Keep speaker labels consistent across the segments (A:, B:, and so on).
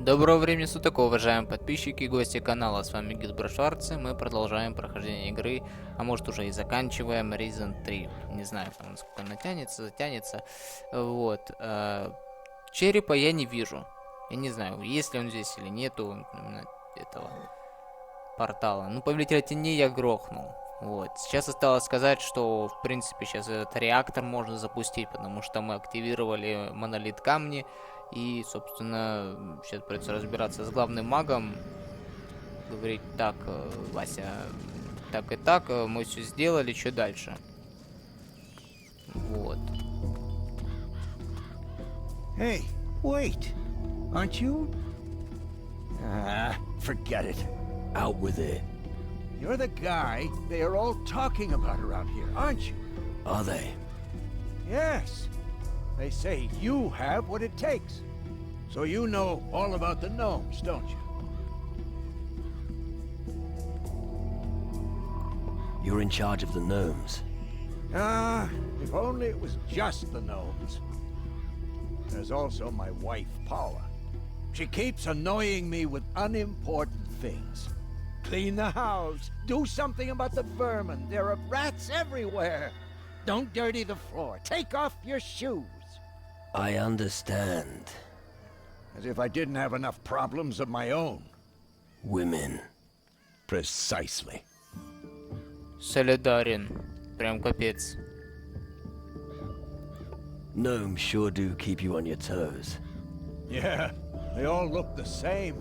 A: Доброго времени суток, уважаемые подписчики и гости канала. С вами Гид Шварц, и мы продолжаем прохождение игры, а может уже и заканчиваем Resident 3. Не знаю, там, насколько она затянется. Вот. Черепа я не вижу. Я не знаю, есть ли он здесь или нету именно этого портала. Ну, повелителя теней я грохнул. Вот. Сейчас осталось сказать, что в принципе сейчас этот реактор можно запустить, потому что мы активировали монолит камни. И, собственно, сейчас придется разбираться с главным магом. Говорить, так, Вася, так и так, мы все сделали, что дальше? Вот.
B: Hey, wait. Aren't you? Forget it.
C: Out with it.
B: You're the guy they are all talking about around here, aren't you?
C: Are they?
B: Yes. They say you have what it takes. So you know all about the gnomes, don't you?
C: You're in charge of the gnomes.
B: If only it was just the gnomes. There's also my wife, Paula. She keeps annoying me with unimportant things. Clean the house. Do something about the vermin. There are rats everywhere. Don't dirty the floor. Take off your shoes.
C: I understand.
B: As if I didn't have enough problems of my own.
C: Women.
B: Precisely.
A: Солидарен. Прям капец.
C: Gnomes sure do keep you on your toes.
B: Yeah, they all look the same.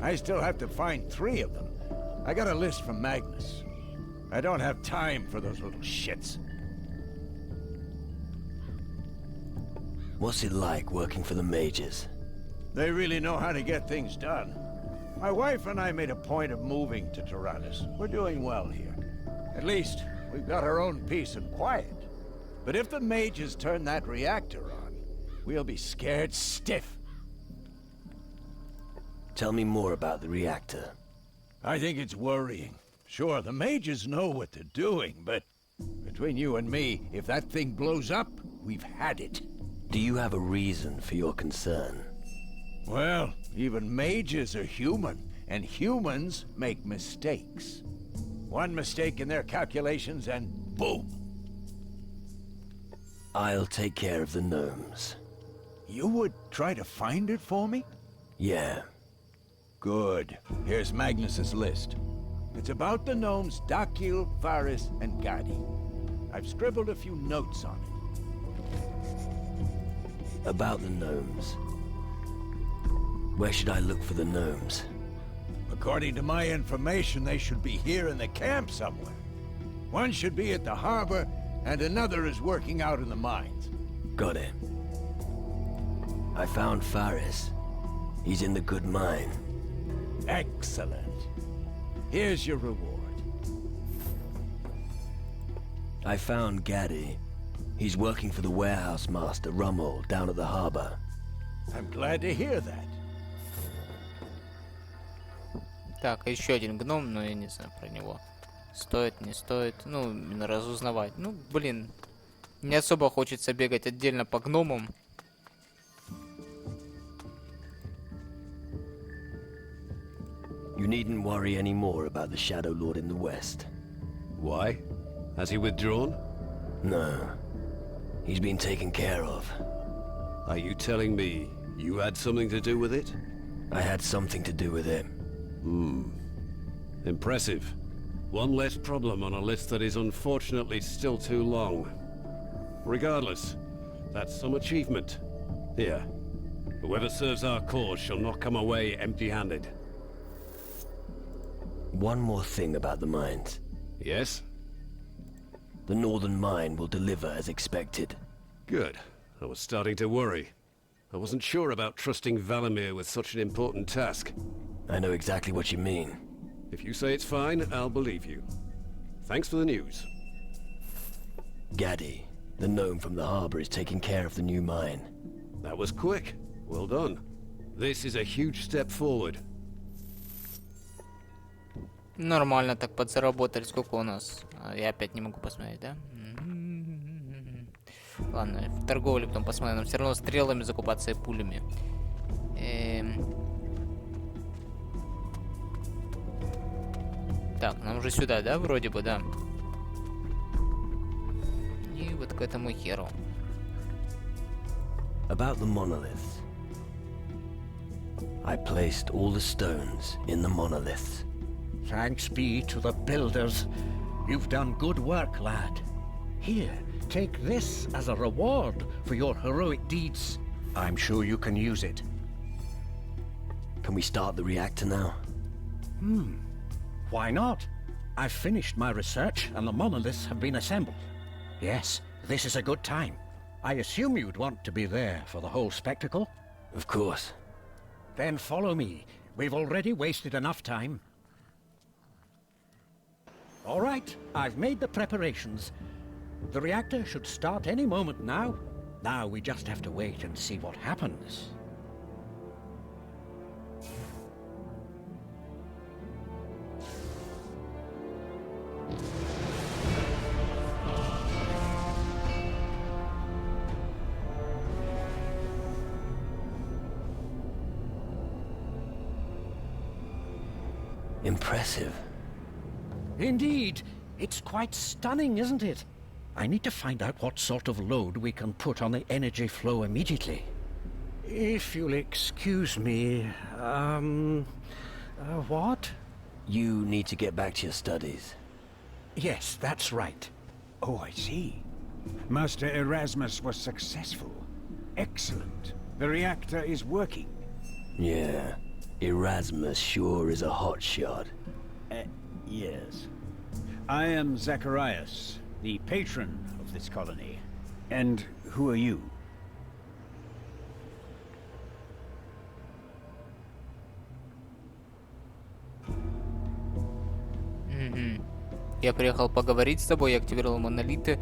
B: I still have to find 3 of them. I got a list from Magnus. I don't have time for those little shits.
C: What's it like working for the mages?
B: They really know how to get things done. My wife and I made a point of moving to Taranise. We're doing well here. At least, we've got our own peace and quiet. But if the mages turn that reactor on, we'll be scared stiff.
C: Tell me more about the reactor.
B: I think it's worrying. Sure, the mages know what they're doing, but between you and me, if that thing blows up, we've had it.
C: Do you have a reason for your concern?
B: Well, even mages are human, and humans make mistakes. One mistake in their calculations and boom!
C: I'll take care of the gnomes.
B: You would try to find it for me?
C: Yeah.
B: Good. Here's Magnus's list. It's about the gnomes Dakil, Faris, and Gadi. I've scribbled a few notes on it.
C: About the gnomes. Where should I look for the gnomes?
B: According to my information, they should be here in the camp somewhere. One should be at the harbor, and another is working out in the mines.
C: Got it. I found Faris. He's in the good mine.
B: Excellent. Here's your reward.
C: I found Gadi. He's working for the warehouse master, Rummel, down at the harbor.
B: I'm glad to hear that.
A: Так, еще один гном, но я не знаю про него. Стоит, не стоит. Ну, именно разузнавать. Ну, блин. Не особо хочется бегать отдельно по гномам.
C: You needn't worry any more about the Shadow Lord in the west.
D: Why? Has he withdrawn?
C: No. He's been taken care of.
D: Are you telling me you had something to do with it?
C: I had something to do with it.
D: Impressive. One less problem on a list that is unfortunately still too long. Regardless, that's some achievement. Here. Whoever serves our cause shall not come away empty-handed.
C: One more thing about the mines.
D: Yes?
C: The northern mine will deliver as expected.
D: Good. I was starting to worry. I wasn't sure about trusting Valimir with such an important task.
C: I know exactly what you mean.
D: If you say it's fine, I'll believe you. Thanks for the news.
C: Gadi, the gnome from the harbor, is taking care of the new mine.
D: That was quick. Well done. This is a huge step forward.
A: Нормально так подзаработали. Сколько у нас? Я опять не могу посмотреть, да? Ладно, в торговле потом посмотрим. Нам все равно стрелами закупаться и пулями. Так, нам уже сюда, да, вроде бы, да? И вот к этому херу.
C: About the monoliths. I placed all the stones in the monoliths.
B: Thanks be to the builders. You've done good work, lad. Here, take this as a reward for your heroic deeds. I'm sure you can use it.
C: Can we start the reactor now?
B: Why not? I've finished my research and the monoliths have been assembled. Yes, this is a good time. I assume you'd want to be there for the whole spectacle?
C: Of course.
B: Then follow me. We've already wasted enough time. All right, I've made the preparations. The reactor should start any moment now. Now we just have to wait and see what happens.
C: Impressive.
B: Indeed. It's quite stunning, isn't it? I need to find out what sort of load we can put on the energy flow immediately. If you'll excuse me, what?
C: You need to get back to your studies.
B: Yes, that's right.
E: Oh, I see. Master Erasmus was successful. Excellent. The reactor is working.
C: Yeah. Erasmus sure is a hotshot.
E: Yes. I am Zacharias, the patron of this colony. And who are you?
A: Я приехал поговорить с тобой, я активировал монолиты.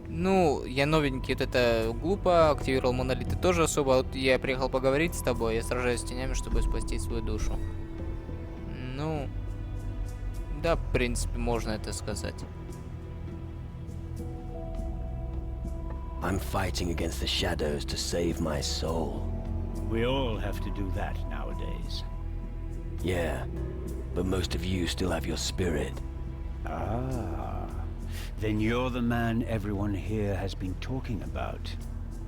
A: Ну, я новенький, вот это глупо, активировал монолиты тоже особо. Вот я приехал поговорить с тобой, я сражаюсь с тенями, чтобы спасти свою душу. Ну, да, в принципе, можно это сказать.
C: I'm fighting against the shadows to save my soul.
E: We all have to do that nowadays.
C: Yeah, but most of you still have your spirit.
E: Ah, then you're the man everyone here has been talking about.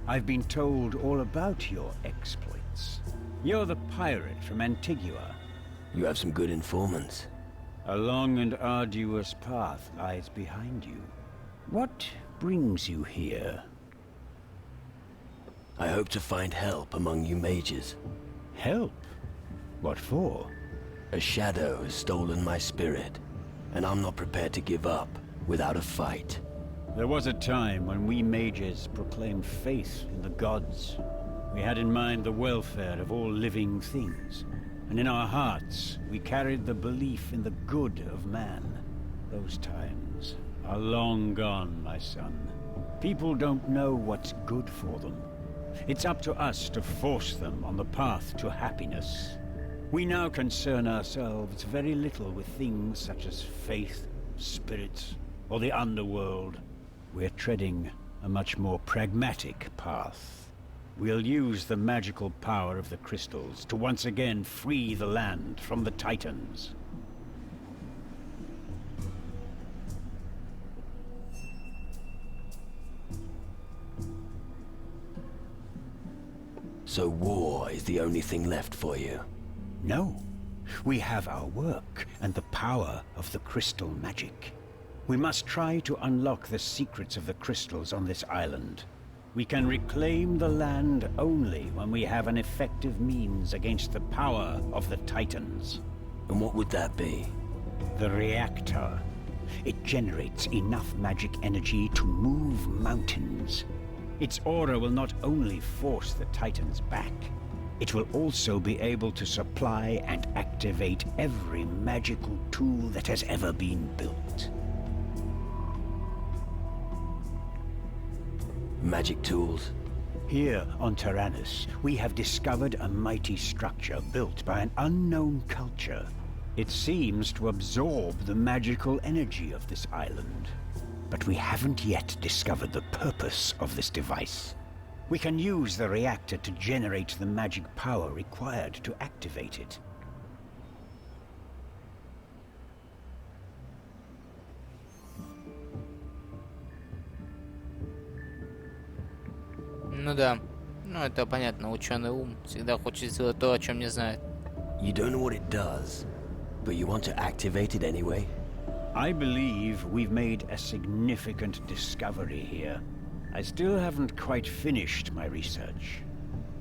E: I've been told all about your exploits. You're the pirate from Antigua.
C: You have some good informants.
E: A long and arduous path lies behind you. What brings you here?
C: I hope to find help among you mages.
E: Help? What for?
C: A shadow has stolen my spirit, and I'm not prepared to give up without a fight.
E: There was a time when we mages proclaimed faith in the gods. We had in mind the welfare of all living things. And in our hearts, we carried the belief in the good of man. Those times are long gone, my son. People don't know what's good for them. It's up to us to force them on the path to happiness. We now concern ourselves very little with things such as faith, spirits, or the underworld. We're treading a much more pragmatic path. We'll use the magical power of the crystals to once again free the land from the Titans.
C: So war is the only thing left for you?
E: No. We have our work and the power of the crystal magic. We must try to unlock the secrets of the crystals on this island. We can reclaim the land only when we have an effective means against the power of the Titans.
C: And what would that be?
E: The reactor. It generates enough magic energy to move mountains. Its aura will not only force the Titans back, it will also be able to supply and activate every magical tool that has ever been built.
C: Magic tools?
E: Here on Taranise, we have discovered a mighty structure built by an unknown culture. It seems to absorb the magical energy of this island. But we haven't yet discovered the purpose of this device. We can use the reactor to generate the magic power required to activate it.
A: Ну да. Ну это понятно, ученый ум всегда хочет сделать то, о чем не знает.
C: You don't know what it does, but you want to activate it anyway?
E: I believe we've made a significant discovery here. I still haven't quite finished my research.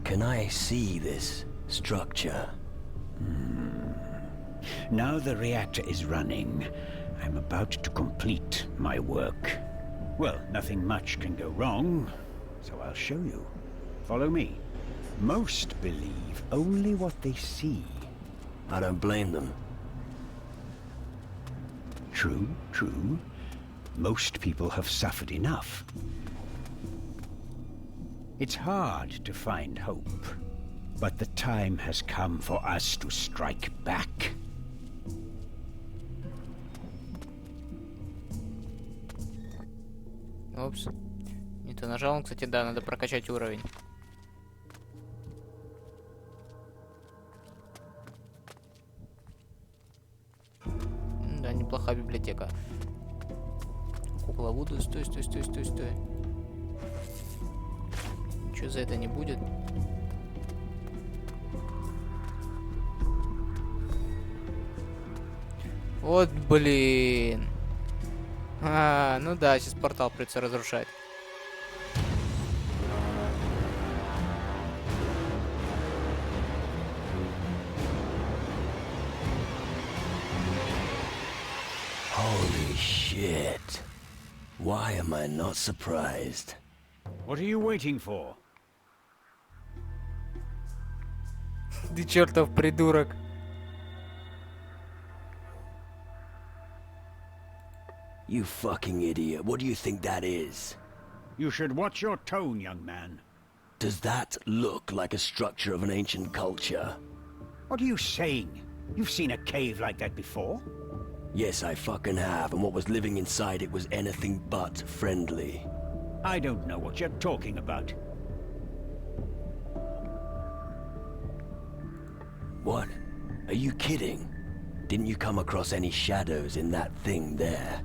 C: Can I see this structure?
E: Now the reactor is running. I'm about to complete my work. Well, nothing much can go wrong, so I'll show you. Follow me. Most believe only what they see.
C: I don't blame them.
E: True, true. Most people have suffered enough. It's hard to find hope, but the time has come for us to strike back.
A: Опс. Не то нажал, кстати, да, надо прокачать уровень. Да, неплохая библиотека. Кукла Вуду, стой. Ничего за это не будет. Вот, блин. Ну да, сейчас портал придется разрушать.
C: Holy shit. Why am I not surprised?
E: What are you waiting for?
A: Ты чертов придурок.
C: You fucking idiot. What do you think that is?
E: You should watch your tone, young man.
C: Does that look like a structure of an ancient culture?
E: What are you saying? You've seen a cave like that before?
C: Yes, I fucking have, and what was living inside it was anything but friendly.
E: I don't know what you're talking about.
C: What? Are you kidding? Didn't you come across any shadows in that thing there?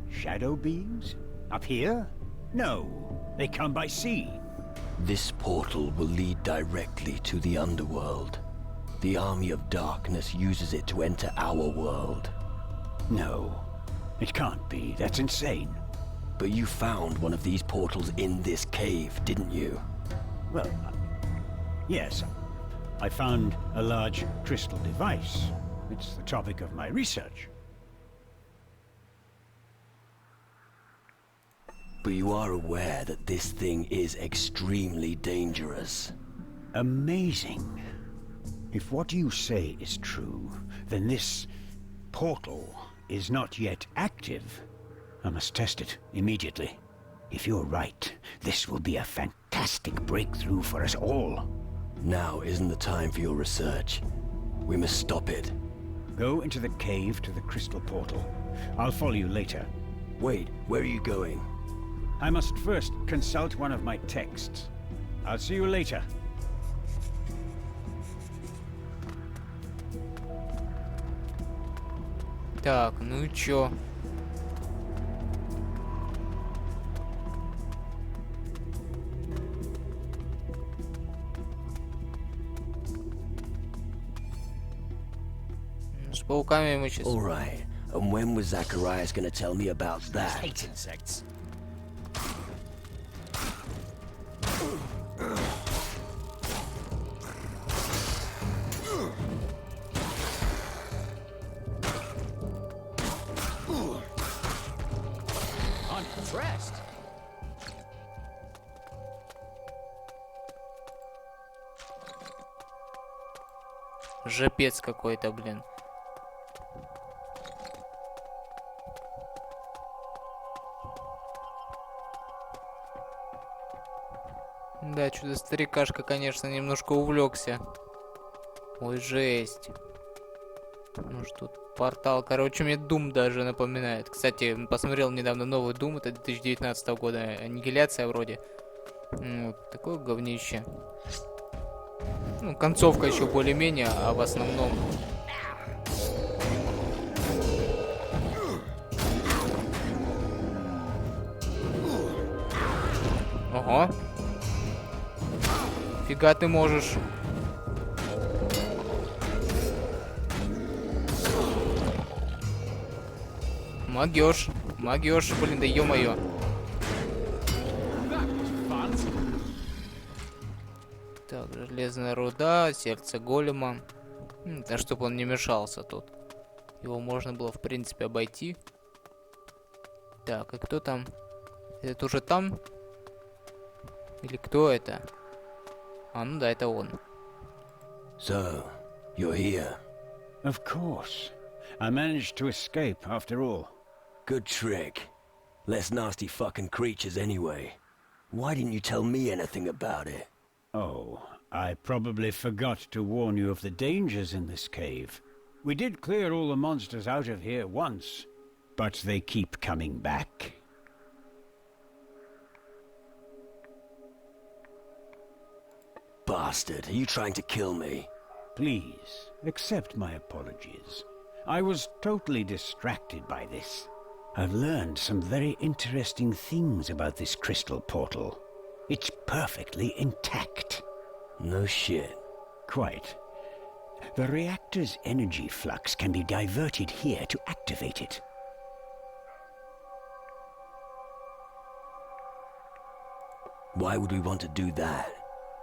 E: Shadow beings? Up here? No, they come by sea.
C: This portal will lead directly to the underworld. The army of darkness uses it to enter our world.
E: No, it can't be. That's insane.
C: But you found one of these portals in this cave, didn't you?
E: Well, yes. I found a large crystal device. It's the topic of my research.
C: But you are aware that this thing is extremely dangerous.
E: Amazing. If what you say is true, then this portal is not yet active. I must test it immediately. If you're right, this will be a fantastic breakthrough for us all.
C: Now isn't the time for your research. We must stop it.
E: Go into the cave to the crystal portal. I'll follow you later.
C: Wait, where are you going?
E: I must first consult one of my texts. I'll see you later.
A: Так, ну и чё? С пауками мы сейчас...
C: Alright, and when was Zacharias gonna tell me about that?
B: Hate insects.
A: Unimpressed. Жопец какой-то, блин. Да, чудо старикашка, конечно, немножко увлекся. Ой, жесть. Ну что тут? Портал. Короче, мне Doom даже напоминает. Кстати, посмотрел недавно новый Doom, это 2019 года. Аннигиляция вроде. Вот, такое говнище. Ну, концовка еще более-менее, а в основном... Ого. Нифига ты можешь. Могёшь. Могёшь, блин, да ё-моё. Так, железная руда, сердце голема. Да чтоб он не мешался тут. Его можно было, в принципе, обойти. Так, и кто там? Это уже там? Или кто это? А, ну да, это он.
C: So, you're here.
E: Of course. I managed to escape after all.
C: Good trick. Less nasty fucking creatures anyway. Why didn't you tell me anything about it?
E: Oh, I probably forgot to warn you of the dangers in this cave. We did clear all the monsters out of here once, but they keep coming back.
C: Bastard, are you trying to kill me?
E: Please, accept my apologies. I was totally distracted by this. I've learned some very interesting things about this crystal portal. It's perfectly intact.
C: No shit.
E: Quite. The reactor's energy flux can be diverted here to activate it.
C: Why would we want to do that?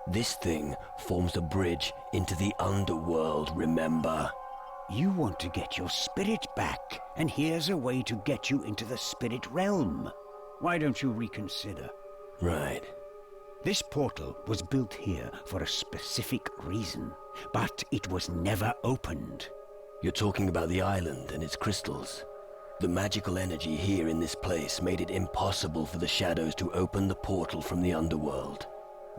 C: This thing forms a bridge into the underworld, remember?
E: You want to get your spirit back, and here's a way to get you into the spirit realm. Why don't you reconsider?
C: Right.
E: This portal was built here for a specific reason, but it was never opened.
C: You're talking about the island and its crystals. The magical energy here in this place made it impossible for the shadows to open the portal from the underworld.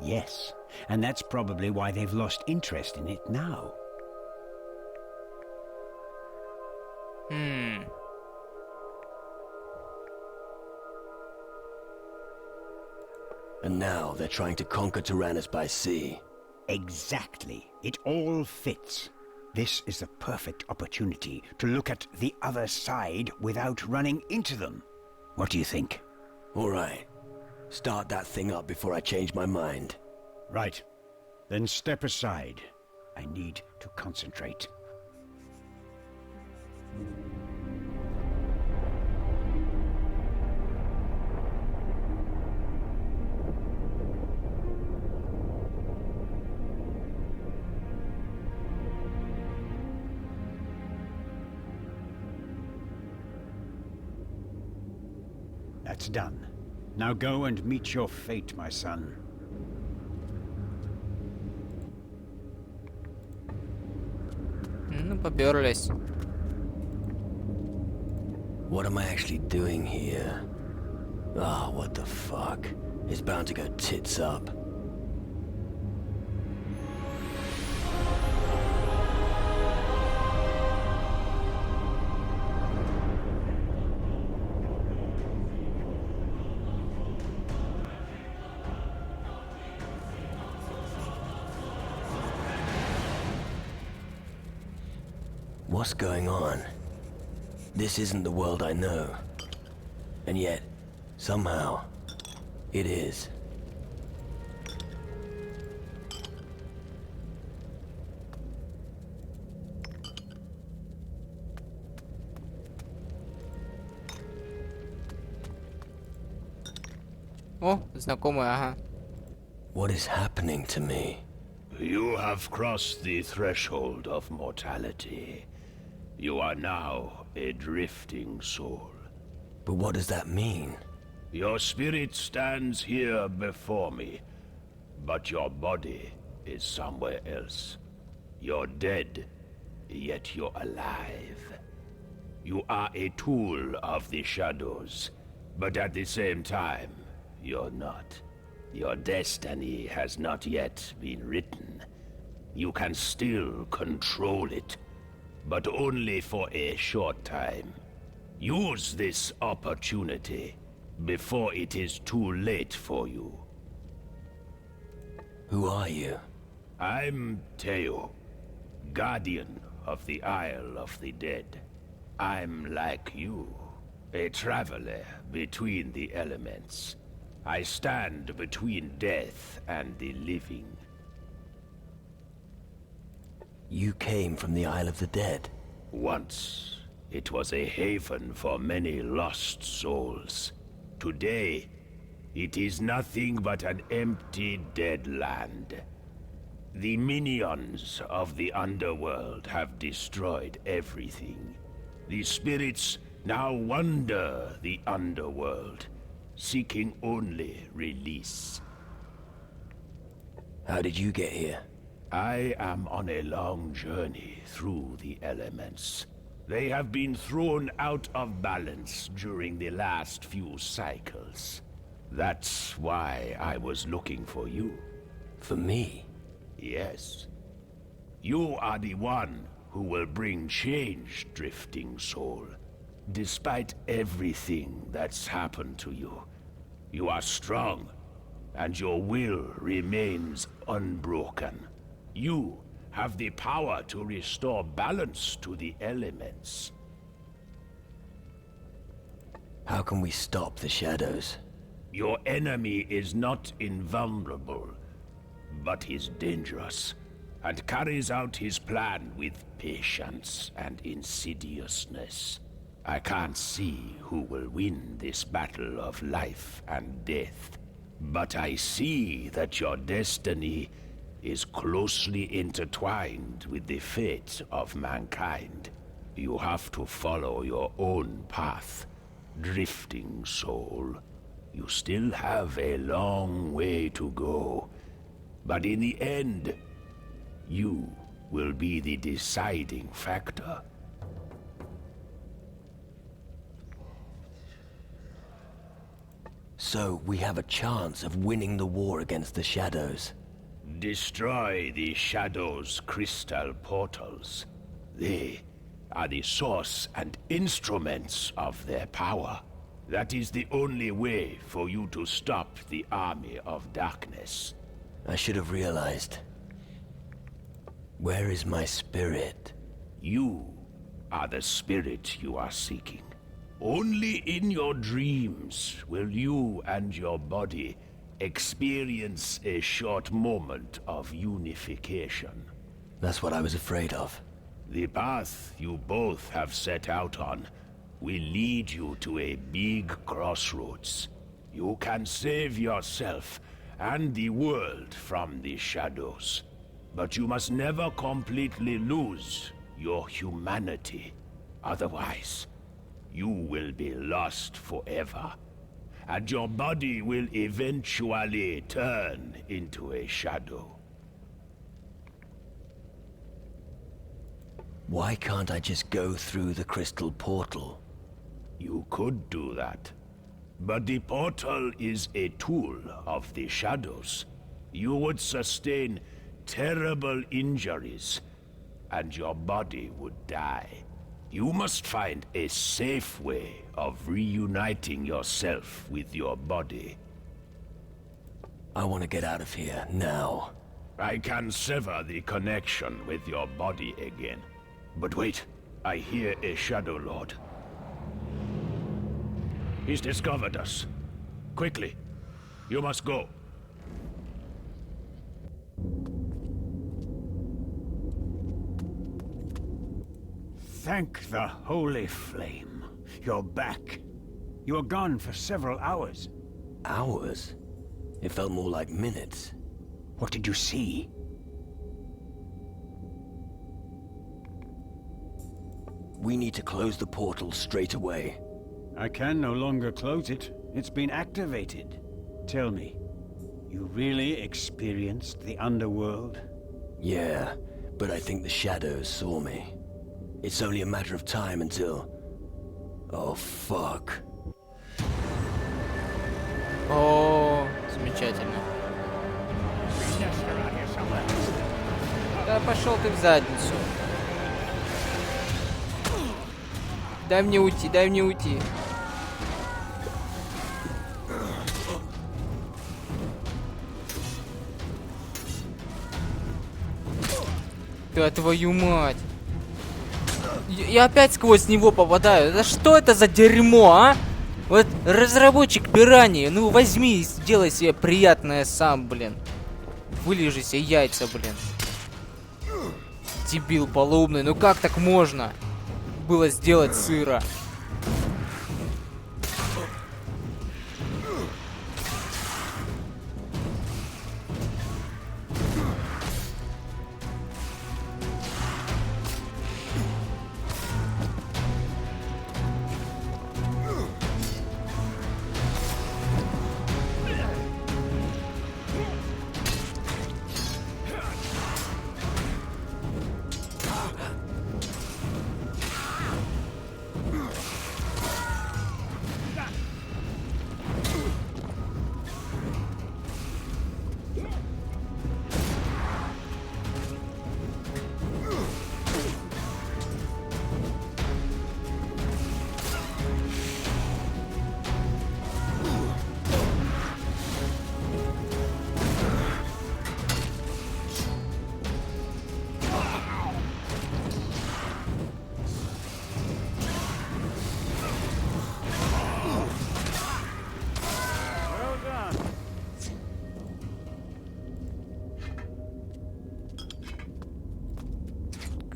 E: Yes, and that's probably why they've lost interest in it now.
C: And now they're trying to conquer Taranus by sea.
E: Exactly. It all fits. This is the perfect opportunity to look at the other side without running into them. What do you think?
C: All right. Start that thing up before I change my mind.
E: Right. Then step aside. I need to concentrate. That's done. Now go and meet your fate, my son.
A: Ну, попёрлись.
C: What am I actually doing here? Ah, what the fuck? It's bound to go tits up. What's going on? This isn't the world I know. And yet, somehow, it is.
A: О, знакомый, ага.
C: What is happening to me?
F: You have crossed the threshold of mortality. You are now a drifting soul.
C: But what does that mean?
F: Your spirit stands here before me, but your body is somewhere else. You're dead, yet you're alive. You are a tool of the shadows, but at the same time, you're not. Your destiny has not yet been written. You can still control it, but only for a short time. Use this opportunity before it is too late for you.
C: Who are you?
F: I'm Teo, guardian of the Isle of the Dead. I'm like you, a traveler between the elements. I stand between death and the living.
C: You came from the Isle of the Dead.
F: Once, it was a haven for many lost souls. Today, it is nothing but an empty, dead land. The minions of the underworld have destroyed everything. The spirits now wander the underworld, seeking only release.
C: How did you get here?
F: I am on a long journey through the elements. They have been thrown out of balance during the last few cycles. That's why I was looking for you.
C: For me?
F: Yes. You are the one who will bring change, Drifting Soul. Despite everything that's happened to you, you are strong, and your will remains unbroken. You have the power to restore balance to the elements.
C: How can we stop the shadows?
F: Your enemy is not invulnerable, but he's dangerous, and carries out his plan with patience and insidiousness. I can't see who will win this battle of life and death, but I see that your destiny is closely intertwined with the fate of mankind. You have to follow your own path, Drifting Soul. You still have a long way to go, but in the end, you will be the deciding factor.
C: So we have a chance of winning the war against the shadows.
F: Destroy the Shadow's crystal portals. They are the source and instruments of their power. That is the only way for you to stop the army of darkness.
C: I should have realized. Where is my spirit?
F: You are the spirit you are seeking. Only in your dreams will you and your body experience a short moment of unification.
C: That's what I was afraid of.
F: The path you both have set out on will lead you to a big crossroads. You can save yourself and the world from the shadows, but you must never completely lose your humanity. Otherwise, you will be lost forever, and your body will eventually turn into a shadow.
C: Why can't I just go through the crystal portal?
F: You could do that, but the portal is a tool of the shadows. You would sustain terrible injuries, and your body would die. You must find a safe way of reuniting yourself with your body.
C: I want to get out of here, now.
F: I can sever the connection with your body again. But wait, I hear a Shadow Lord. He's discovered us. Quickly, you must go.
E: Thank the Holy Flame. You're back. You were gone for several hours.
C: Hours? It felt more like minutes.
E: What did you see?
C: We need to close the portal straight away.
E: I can no longer close it. It's been activated. Tell me, you really experienced the underworld?
C: Yeah, but I think the shadows saw me. It's only a matter of time until... Oh, fuck.
A: О, замечательно. Да пошел ты в задницу. Дай мне уйти, дай мне уйти. Да твою мать. Я опять сквозь него попадаю. Да что это за дерьмо, а? Вот разработчик пираньи, ну возьми и сделай себе приятное сам, блин. Вылежи себе яйца, блин. Дебил полоумный, ну как так можно было сделать сыра?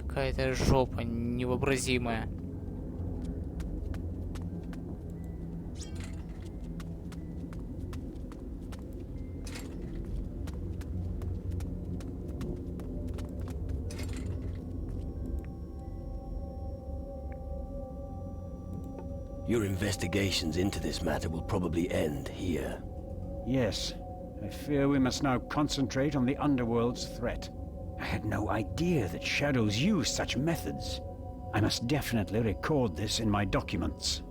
A: Какая-то жопа невообразимая.
C: Your investigations into this matter will probably end here.
E: Yes. I fear we must now concentrate on the underworld's threat. I had no idea that shadows use such methods. I must definitely record this in my documents.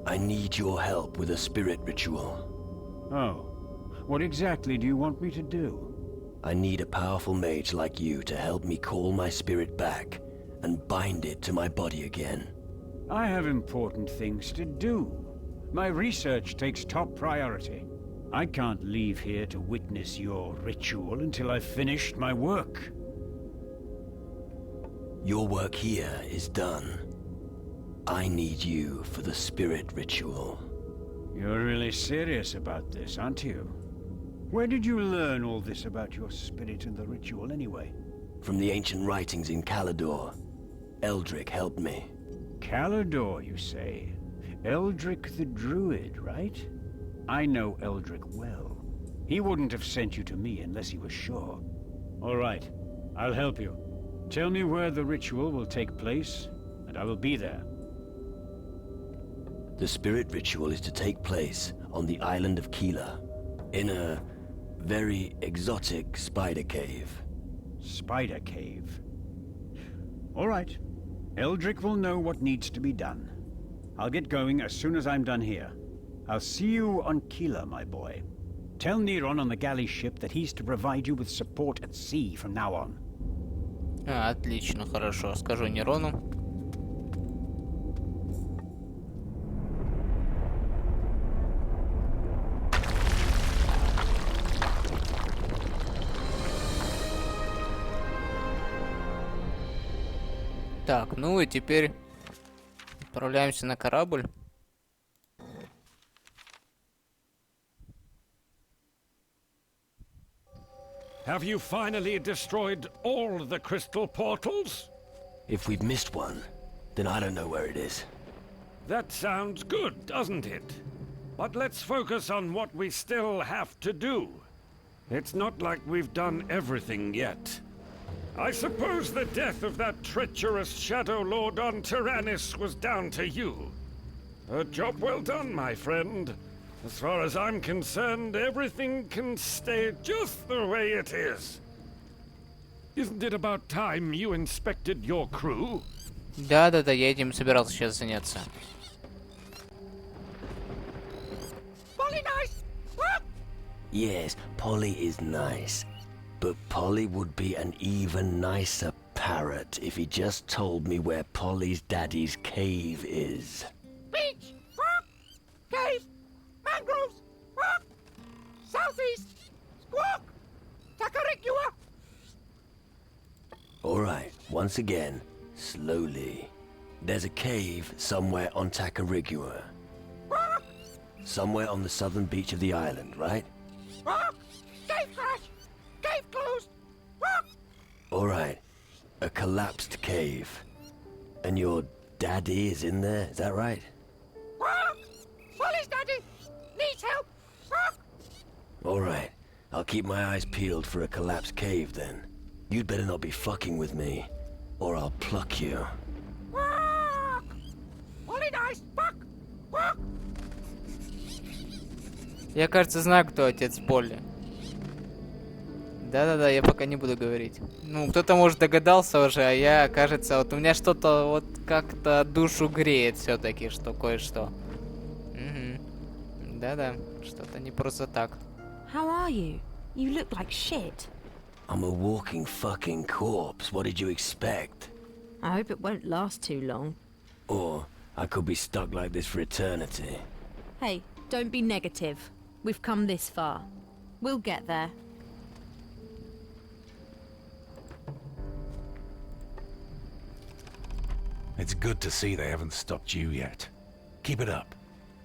C: I need your help with a spirit ritual.
E: Oh. What exactly do you want me to do?
C: I need a powerful mage like you to help me call my spirit back and bind it to my body again.
E: I have important things to do. My research takes top priority. I can't leave here to witness your ritual until I've finished my work.
C: Your work here is done. I need you for the spirit ritual.
E: You're really serious about this, aren't you? Where did you learn all this about your spirit and the ritual anyway?
C: From the ancient writings in Calador, Eldrick helped me.
E: Calador, you say? Eldrick the Druid, right? I know Eldrick well. He wouldn't have sent you to me unless he was sure. All right, I'll help you. Tell me where the ritual will take place, and I will be there.
C: The spirit ritual is to take place on the island of Keela, in a very exotic spider cave.
E: Spider cave. All right. Eldrick will know what needs to be done. I'll get going as soon as I'm done here. I'll see you on Keela, my boy. Tell Neron on the galley ship that he's to provide you with support at sea from now on.
A: Отлично, хорошо. Скажу Нерону. Так, ну и теперь отправляемся на корабль.
D: Have you finally destroyed all the crystal portals?
C: If we've missed one, then I don't know where it is.
D: That sounds good, doesn't it? But let's focus on what we still have to do. It's not like we've done everything yet. I suppose the death of that treacherous Shadow Lord on Taranise was down to you. A job well done, my friend. As far as I'm concerned, everything can stay just the way it is. Isn't it about time you inspected your crew?
A: Да-да-да, я этим собирался сейчас заняться.
C: Yes, Polly is nice. But Polly would be an even nicer parrot if he just told me where Polly's daddy's cave is.
G: Beach! Cave! Mangroves! Southeast! Squawk! Takarikua!
C: Alright, once again, slowly. There's a cave somewhere on Takarigua. Somewhere on the southern beach of the island, right?
G: Cave crash! Cave closed!
C: All right. A collapsed cave. And your daddy is in there, is that right?
G: Quack! Polly's daddy needs help. Quack!
C: All right. I'll keep my eyes peeled for a collapsed cave then. You'd better not be fucking with me, or I'll pluck you.
G: Quack! Polly nice. Quack! Quack!
A: Я, кажется, знаю, кто отец Полли. Да-да-да, я пока не буду говорить. Ну, кто-то, может, догадался уже, а я, кажется, вот у меня что-то вот как-то душу греет все-таки, что кое-что. Угу. Да-да, что-то не просто так.
H: How are you? You look like shit.
C: I'm a walking fucking corpse. What did you expect?
H: I hope it won't last too long.
C: Or I could be stuck like this for eternity.
H: Hey, don't be negative. We've come this far. We'll get there.
I: It's good to see they haven't stopped you yet. Keep it up.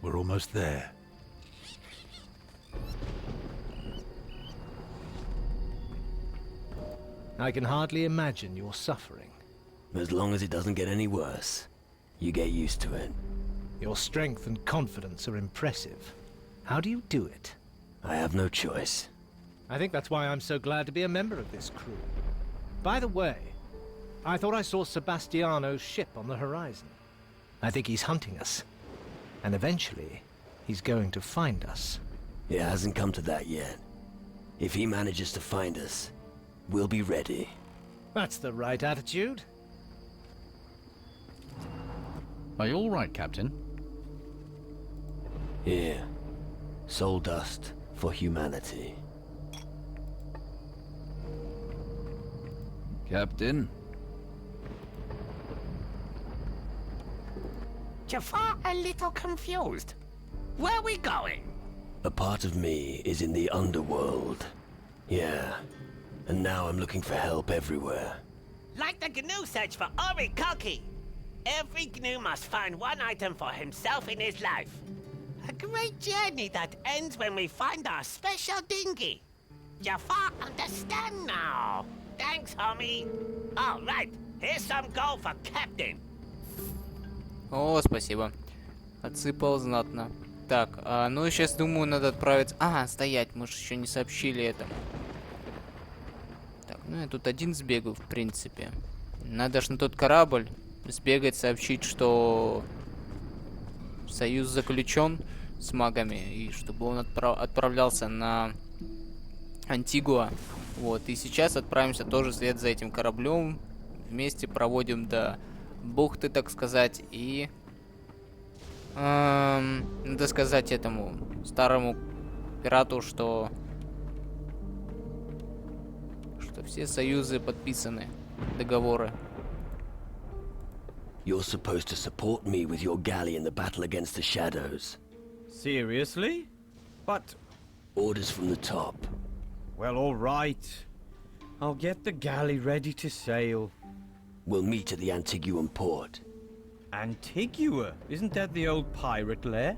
I: We're almost there.
J: I can hardly imagine your suffering.
C: As long as it doesn't get any worse, you get used to it.
J: Your strength and confidence are impressive. How do you do it?
C: I have no choice.
J: I think that's why I'm so glad to be a member of this crew. By the way, I thought I saw Sebastiano's ship on the horizon. I think he's hunting us. And eventually, he's going to find us.
C: It hasn't come to that yet. If he manages to find us, we'll be ready.
J: That's the right attitude.
K: Are you all right, Captain?
C: Here. Soul dust for humanity.
K: Captain?
G: Jafar a little confused. Where are we going?
C: A part of me is in the underworld. Yeah. And now I'm looking for help everywhere.
L: Like the GNU search for Orikaki. Every GNU must find one item for himself in his life. A great journey that ends when we find our special dinghy. Jafar understand now. Thanks, homie. All right, here's some gold for Captain.
A: О, спасибо. Отсыпал знатно. Так, ну сейчас думаю, надо отправиться... А, стоять, мы же еще не сообщили это. Так, ну я тут один сбегаю, в принципе. Надо ж на тот корабль сбегать, сообщить, что союз заключен с магами, и чтобы он отправлялся на Антигуа. Вот, и сейчас отправимся тоже вслед за этим кораблем. Вместе проводим до бухты, так сказать, и... надо сказать этому старому пирату, что все союзы подписаны, договоры.
C: You're supposed to support me with your galley in the battle against the shadows.
E: Seriously? But...
C: Orders from the top.
E: Well, all right. I'll get the galley ready to sail.
C: We'll meet at the Antiguan port.
E: Antigua? Isn't that the old pirate lair?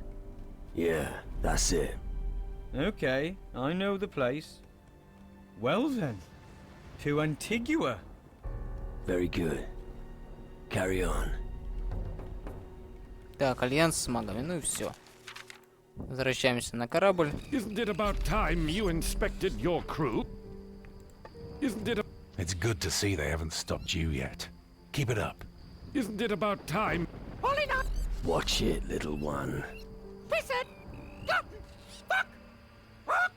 C: Yeah, that's it.
E: Okay, I know the place. Well then, to Antigua.
C: Very good. Carry on.
A: Так, альянс с магами, ну и все. Возвращаемся на корабль.
F: Isn't it about time you inspected your crew? Isn't it?
I: It's good to see they haven't stopped you yet. Keep it up.
F: Isn't it about time?
G: Polly not.
C: Watch it, little one.
G: Listen. Captain. Fuck. Fuck.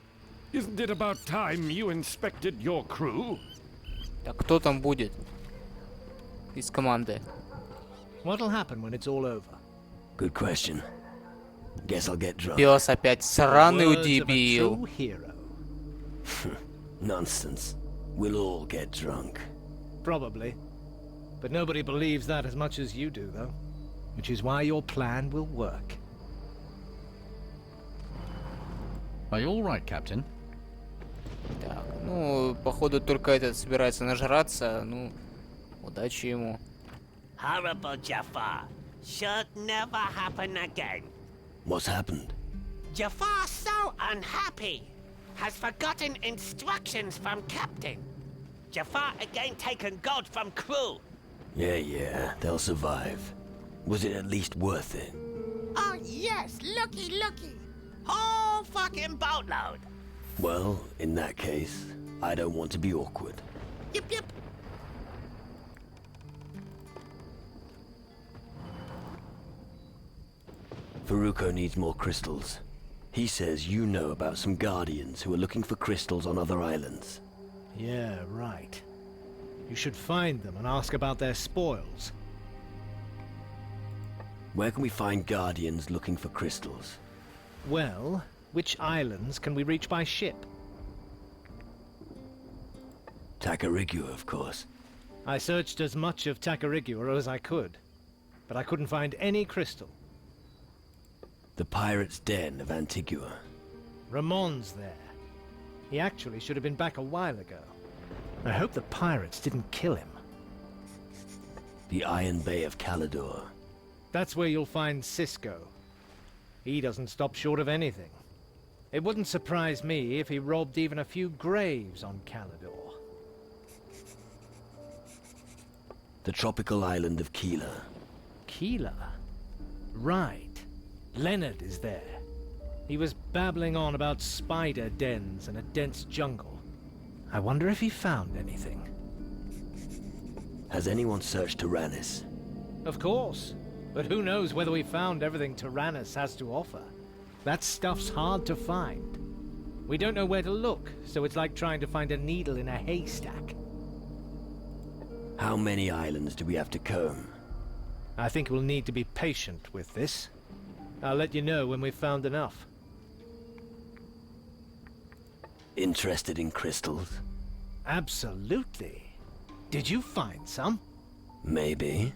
F: Isn't it about time you inspected your crew?
A: Так, кто там будет из команды?
J: What'll happen when it's all over?
C: Good question. Guess I'll get drunk.
A: Пес опять сраный
J: Words of a
A: удебил.
J: true hero.
C: Nonsense. We'll all get drunk.
J: Probably. But nobody believes that as much as you do, though. Which is why your plan will work.
K: Are you all right, Captain?
A: Так, ну, походу только этот собирается нажраться. Ну, удачи ему.
L: Horrible Jafar. Should never happen again.
C: What's happened?
L: Jafar's so unhappy. Has forgotten instructions from Captain. Jafar again taken gold from crew.
C: Yeah, they'll survive. Was it at least worth it?
G: Oh, yes, looky.
L: Whole fucking boatload.
C: Well, in that case, I don't want to be awkward.
G: Yep.
C: Faruko needs more crystals. He says you know about some guardians who are looking for crystals on other islands.
J: Yeah, right. You should find them and ask about their spoils.
C: Where can we find guardians looking for crystals?
J: Well, which islands can we reach by ship?
C: Takarigua, of course.
J: I searched as much of Takarigua as I could, but I couldn't find any crystal.
C: The Pirate's Den of Antigua.
J: Ramon's there. He actually should have been back a while ago. I hope the pirates didn't kill him.
C: The Iron Bay of Calidor.
J: That's where you'll find Cisco. He doesn't stop short of anything. It wouldn't surprise me if he robbed even a few graves on Calidor.
C: The tropical island of Keela.
J: Keela? Right. Leonard is there. He was babbling on about spider dens and a dense jungle. I wonder if he found anything.
C: Has anyone searched Taranise?
J: Of course. But who knows whether we found everything Taranise has to offer. That stuff's hard to find. We don't know where to look, so it's like trying to find a needle in a haystack.
C: How many islands do we have to comb?
J: I think we'll need to be patient with this. I'll let you know when we've found enough.
C: Interested in crystals?
J: Absolutely. Did you find some?
C: Maybe.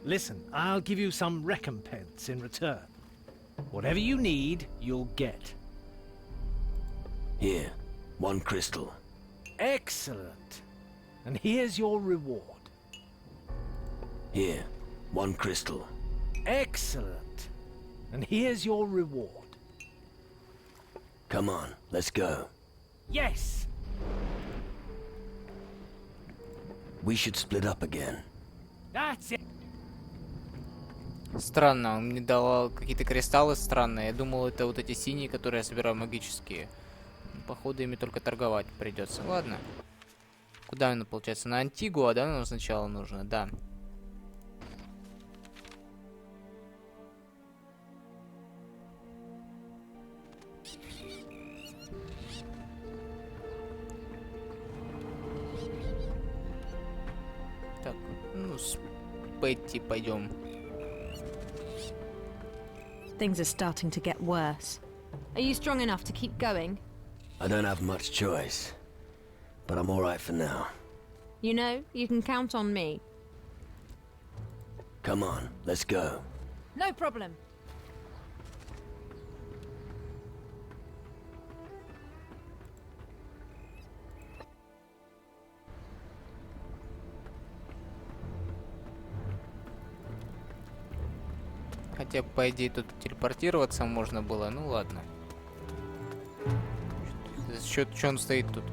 J: Listen, I'll give you some recompense in return. Whatever you need, you'll get.
C: Here, 1 crystal.
J: Excellent. And here's your reward.
C: Here, 1 crystal.
J: Excellent. And here's your reward.
C: Come on, let's go.
J: Yes!
C: We should split up again.
J: That's it.
A: Странно, он мне дал какие-то кристаллы странные. Я думал, это вот эти синие, которые я собираю, магические. Походу, ими только торговать придется. Ладно. Куда она, получается? На Антигуа, да, нам сначала нужно? Да. Так, ну, с Петти пойдем.
H: Things are starting to get worse. Are you strong enough to keep going?
C: I don't have much choice, but I'm alright for now.
H: You know, you can count on me.
C: Come on, let's go.
H: No problem.
A: Хотя, по идее, тут телепортироваться можно было. Ну ладно. Что он стоит тут?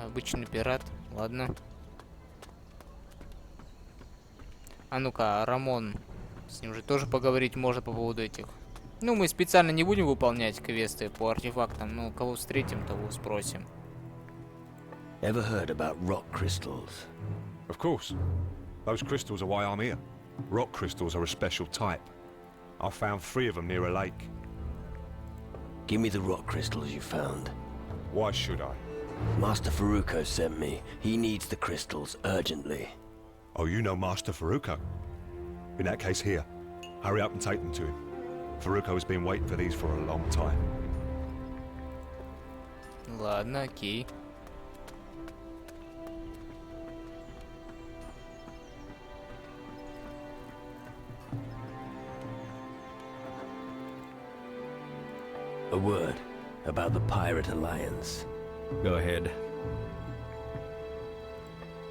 A: Обычный пират. Ладно. А ну-ка, Рамон. С ним же тоже поговорить можно по поводу этих. Ну, мы специально не будем выполнять квесты по артефактам. Ну, кого встретим, того спросим.
C: Ever heard about rock crystals?
M: Of course. Those crystals are why I'm here. Rock crystals are a special type. I found 3 of them near a lake.
C: Give me the rock crystals you found.
M: Why should I?
C: Master Faruko sent me. He needs the crystals urgently.
M: Oh, you know Master Faruko? In that case, here. Hurry up and take them to him. Faruko has been waiting for these for a long time.
A: Ладно, окей.
C: A word about the Pirate Alliance.
E: Go ahead.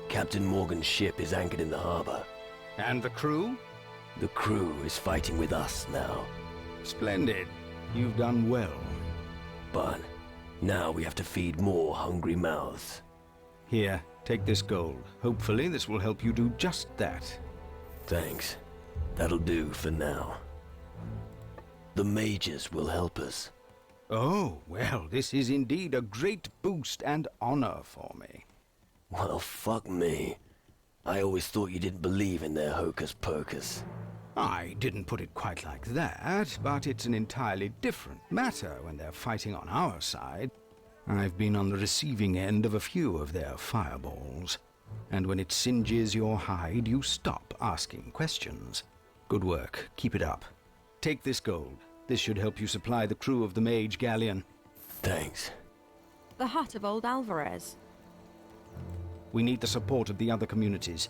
C: Captain Morgan's ship is anchored in the harbor.
E: And the crew?
C: The crew is fighting with us now.
E: Splendid. You've done well.
C: But now we have to feed more hungry mouths.
E: Here, take this gold. Hopefully this will help you do just that.
C: Thanks. That'll do for now. The mages will help us.
E: Oh, well, this is indeed a great boost and honor for me.
C: Well, fuck me. I always thought you didn't believe in their hocus-pocus.
E: I didn't put it quite like that, but it's an entirely different matter when they're fighting on our side. I've been on the receiving end of a few of their fireballs. And when it singes your hide, you stop asking questions. Good work. Keep it up. Take this gold. This should help you supply the crew of the Mage Galleon.
C: Thanks.
H: The hut of old Alvarez.
E: We need the support of the other communities.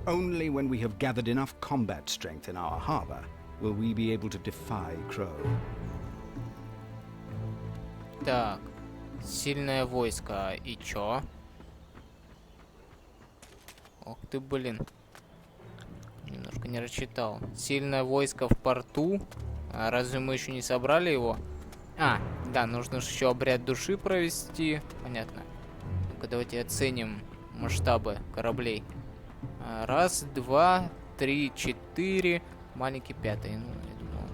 E: Only when we have gathered enough combat strength in our harbor will we be able to defy Crow.
A: Так, сильное войско. И чё? Ох ты, блин. Немножко не рассчитал. Сильное войско в порту. А разве мы еще не собрали его? А, да, нужно же еще обряд души провести. Понятно. Ну-ка, давайте оценим масштабы кораблей. Раз, два, три, четыре. Маленький пятый. Ну, я думал.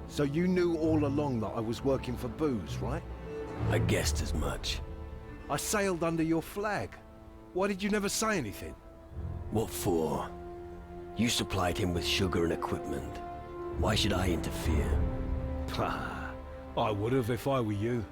B: So you knew all along that I was working for Booze, right?
C: I guessed as much.
B: I sailed under your flag. Why did you never say anything?
C: What for? You supplied him with sugar and equipment. Why should I interfere?
B: I would have if I were you.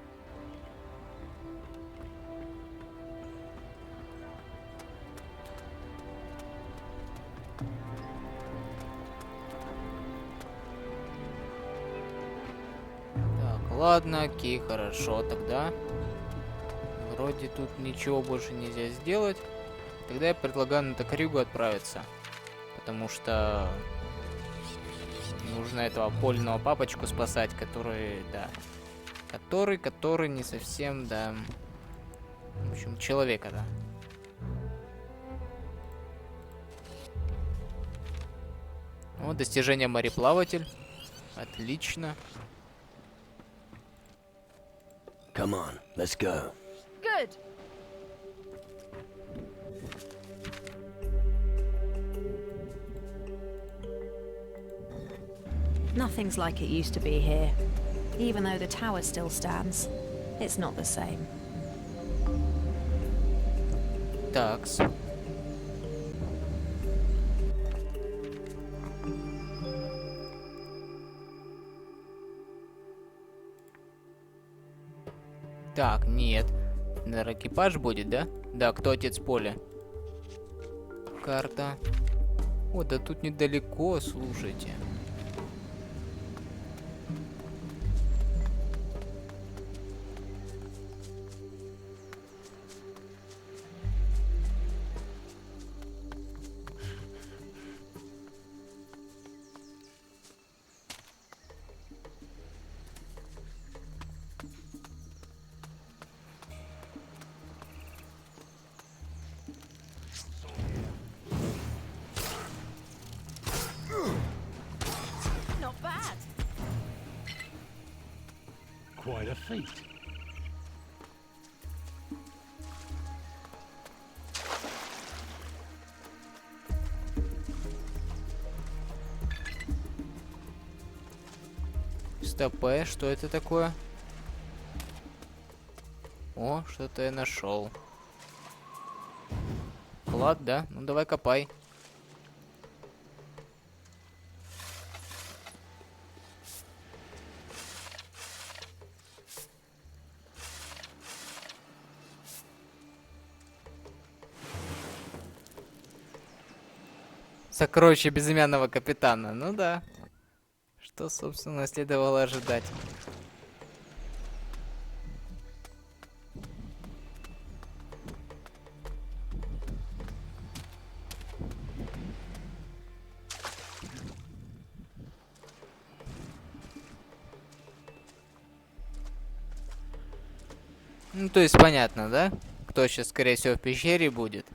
A: Так, ладно, окей, хорошо, тогда. Вроде тут ничего больше нельзя сделать. Тогда я предлагаю на Токарюгу отправиться. Потому что нужно этого польного папочку спасать, который, да. Который не совсем, да. В общем, человека, да. Вот, достижение мореплаватель. Отлично.
C: Come on, let's go.
H: Good. Nothing's like it used to be here. Even though the tower still stands, it's not the same.
A: Такс. Так, нет. Наверное, экипаж будет, да? Да, кто отец Поля? Карта. О, да тут недалеко, слушайте.
I: Quite a feat.
A: Стоп, что это такое? О, что-то я нашел. Клад, да? Ну давай копай. Сокровище безымянного капитана. Ну да. Что, собственно, следовало ожидать. Ну, то есть понятно, да? Кто сейчас, скорее всего, в пещере будет.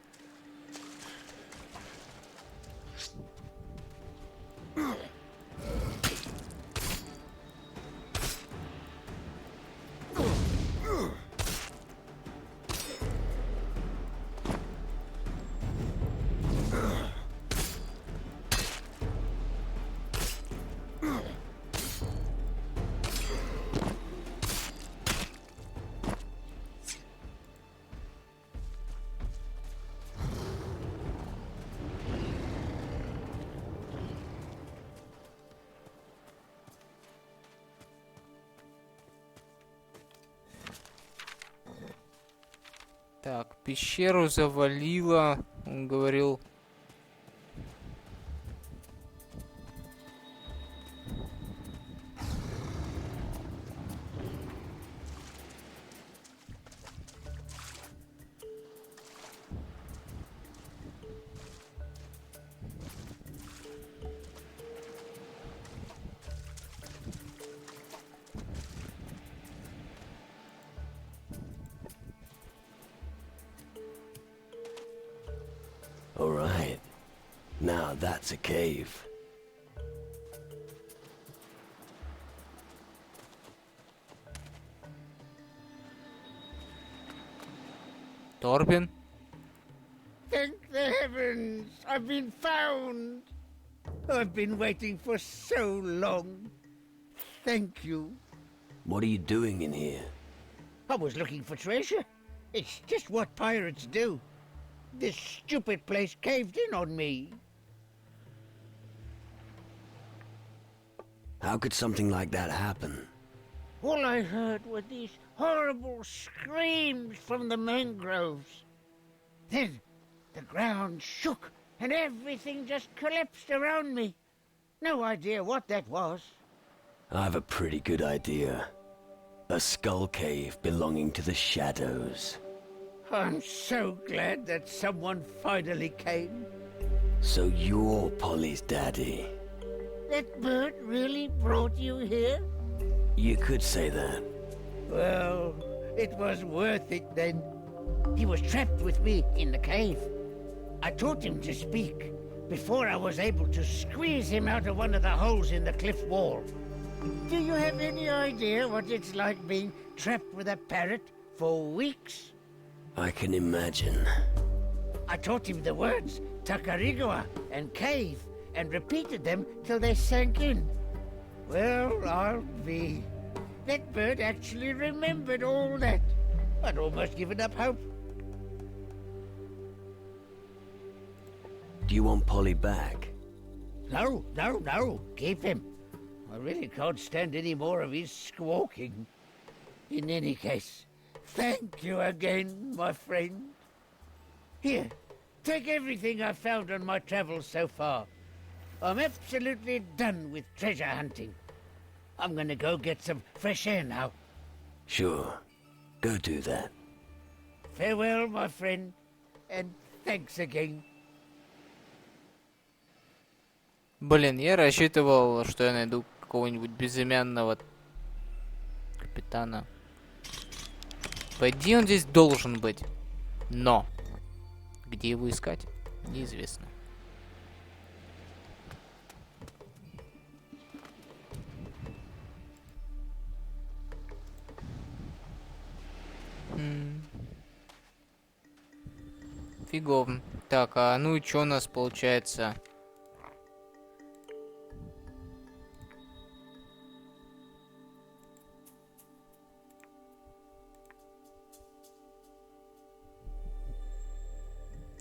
A: Так, пещеру завалило, он говорил.
C: All right. Now that's a cave.
A: Торбин?
N: Thank the heavens! I've been found! I've been waiting for so long. Thank you.
C: What are you doing in here?
N: I was looking for treasure. It's just what pirates do. This stupid place caved in on me.
C: How could something like that happen?
N: All I heard were these horrible screams from the mangroves. Then the ground shook and everything just collapsed around me. No idea what that was.
C: I've a pretty good idea. A skull cave belonging to the shadows.
N: I'm so glad that someone finally came.
C: So you're Polly's daddy.
N: That bird really brought you here?
C: You could say that.
N: Well, it was worth it then. He was trapped with me in the cave. I taught him to speak before I was able to squeeze him out of one of the holes in the cliff wall. Do you have any idea what it's like being trapped with a parrot for weeks?
C: I can imagine.
N: I taught him the words Takarigua and cave and repeated them till they sank in. Well, I'll be. That bird actually remembered all that. I'd almost given up hope.
C: Do you want Polly back?
N: No. Keep him. I really can't stand any more of his squawking. In any case, thank you again, my friend. Here, take everything I've found on my travels so far. I'm absolutely done with treasure hunting. I'm gonna go get some fresh air now.
C: Sure. Go do that.
N: Farewell, my friend, and thanks again.
A: Блин, я рассчитывал, что я найду какого-нибудь безымянного капитана. По идее, он здесь должен быть. Но где его искать, неизвестно. Фигово. Так, а ну и что у нас получается?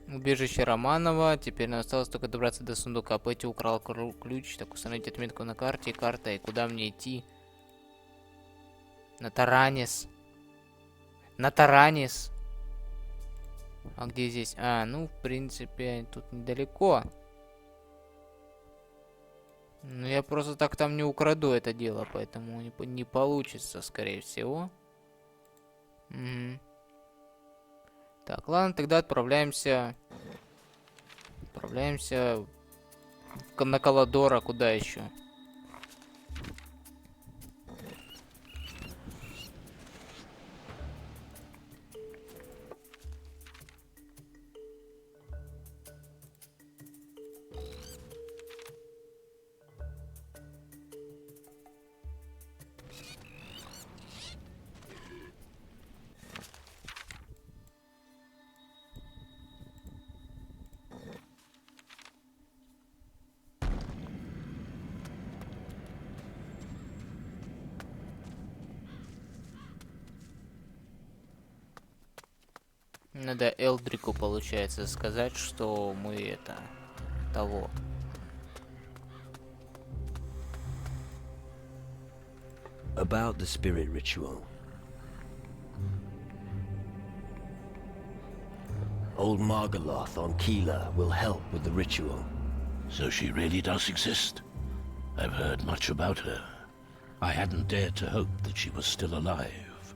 A: Убежище Романова. Теперь нам осталось только добраться до сундука. Пэти украл ключ. Так, установить отметку на карте. Карта. И куда мне идти? На Таранис. На Таранис. А где здесь? А, ну, в принципе, тут недалеко. Ну, я просто так там не украду это дело, поэтому не получится, скорее всего. Угу. Так, ладно, тогда отправляемся на Каладора, куда еще? Надо Элдрику, получается, сказать, что мы это... того.
C: About the spirit ritual. Old Margaloth on Keeler will help with the ritual.
F: So she really does exist. I've heard much about her. I hadn't dared to hope that she was still alive.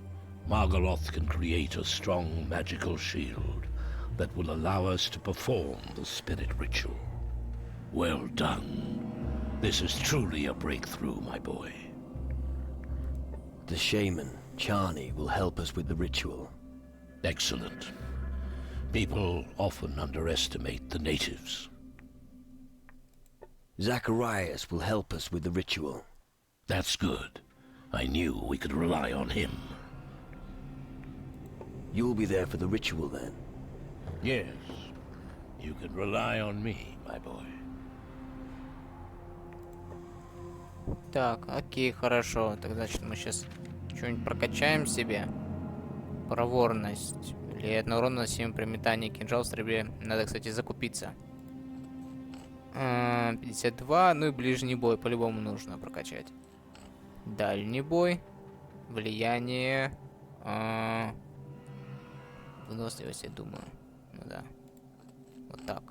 F: Margaloth can create a strong magical shield that will allow us to perform the spirit ritual. Well done. This is truly a breakthrough, my boy.
C: The shaman, Charney, will help us with the ritual.
F: Excellent. People often underestimate the natives.
C: Zacharias will help us with the ritual.
F: That's good. I knew we could rely on him.
C: You'll be there for the ritual then?
F: Yes. You can rely on me, my boy.
A: Так, окей, хорошо. Так, значит, мы сейчас что-нибудь прокачаем себе. Проворность. Влияет на урон, наносимый при метании кинжал в стрельбе. Надо, кстати, закупиться. 52. Ну и ближний бой по-любому нужно прокачать. Дальний бой. Влияние. Выносливость, я думаю. Ну да. Вот так.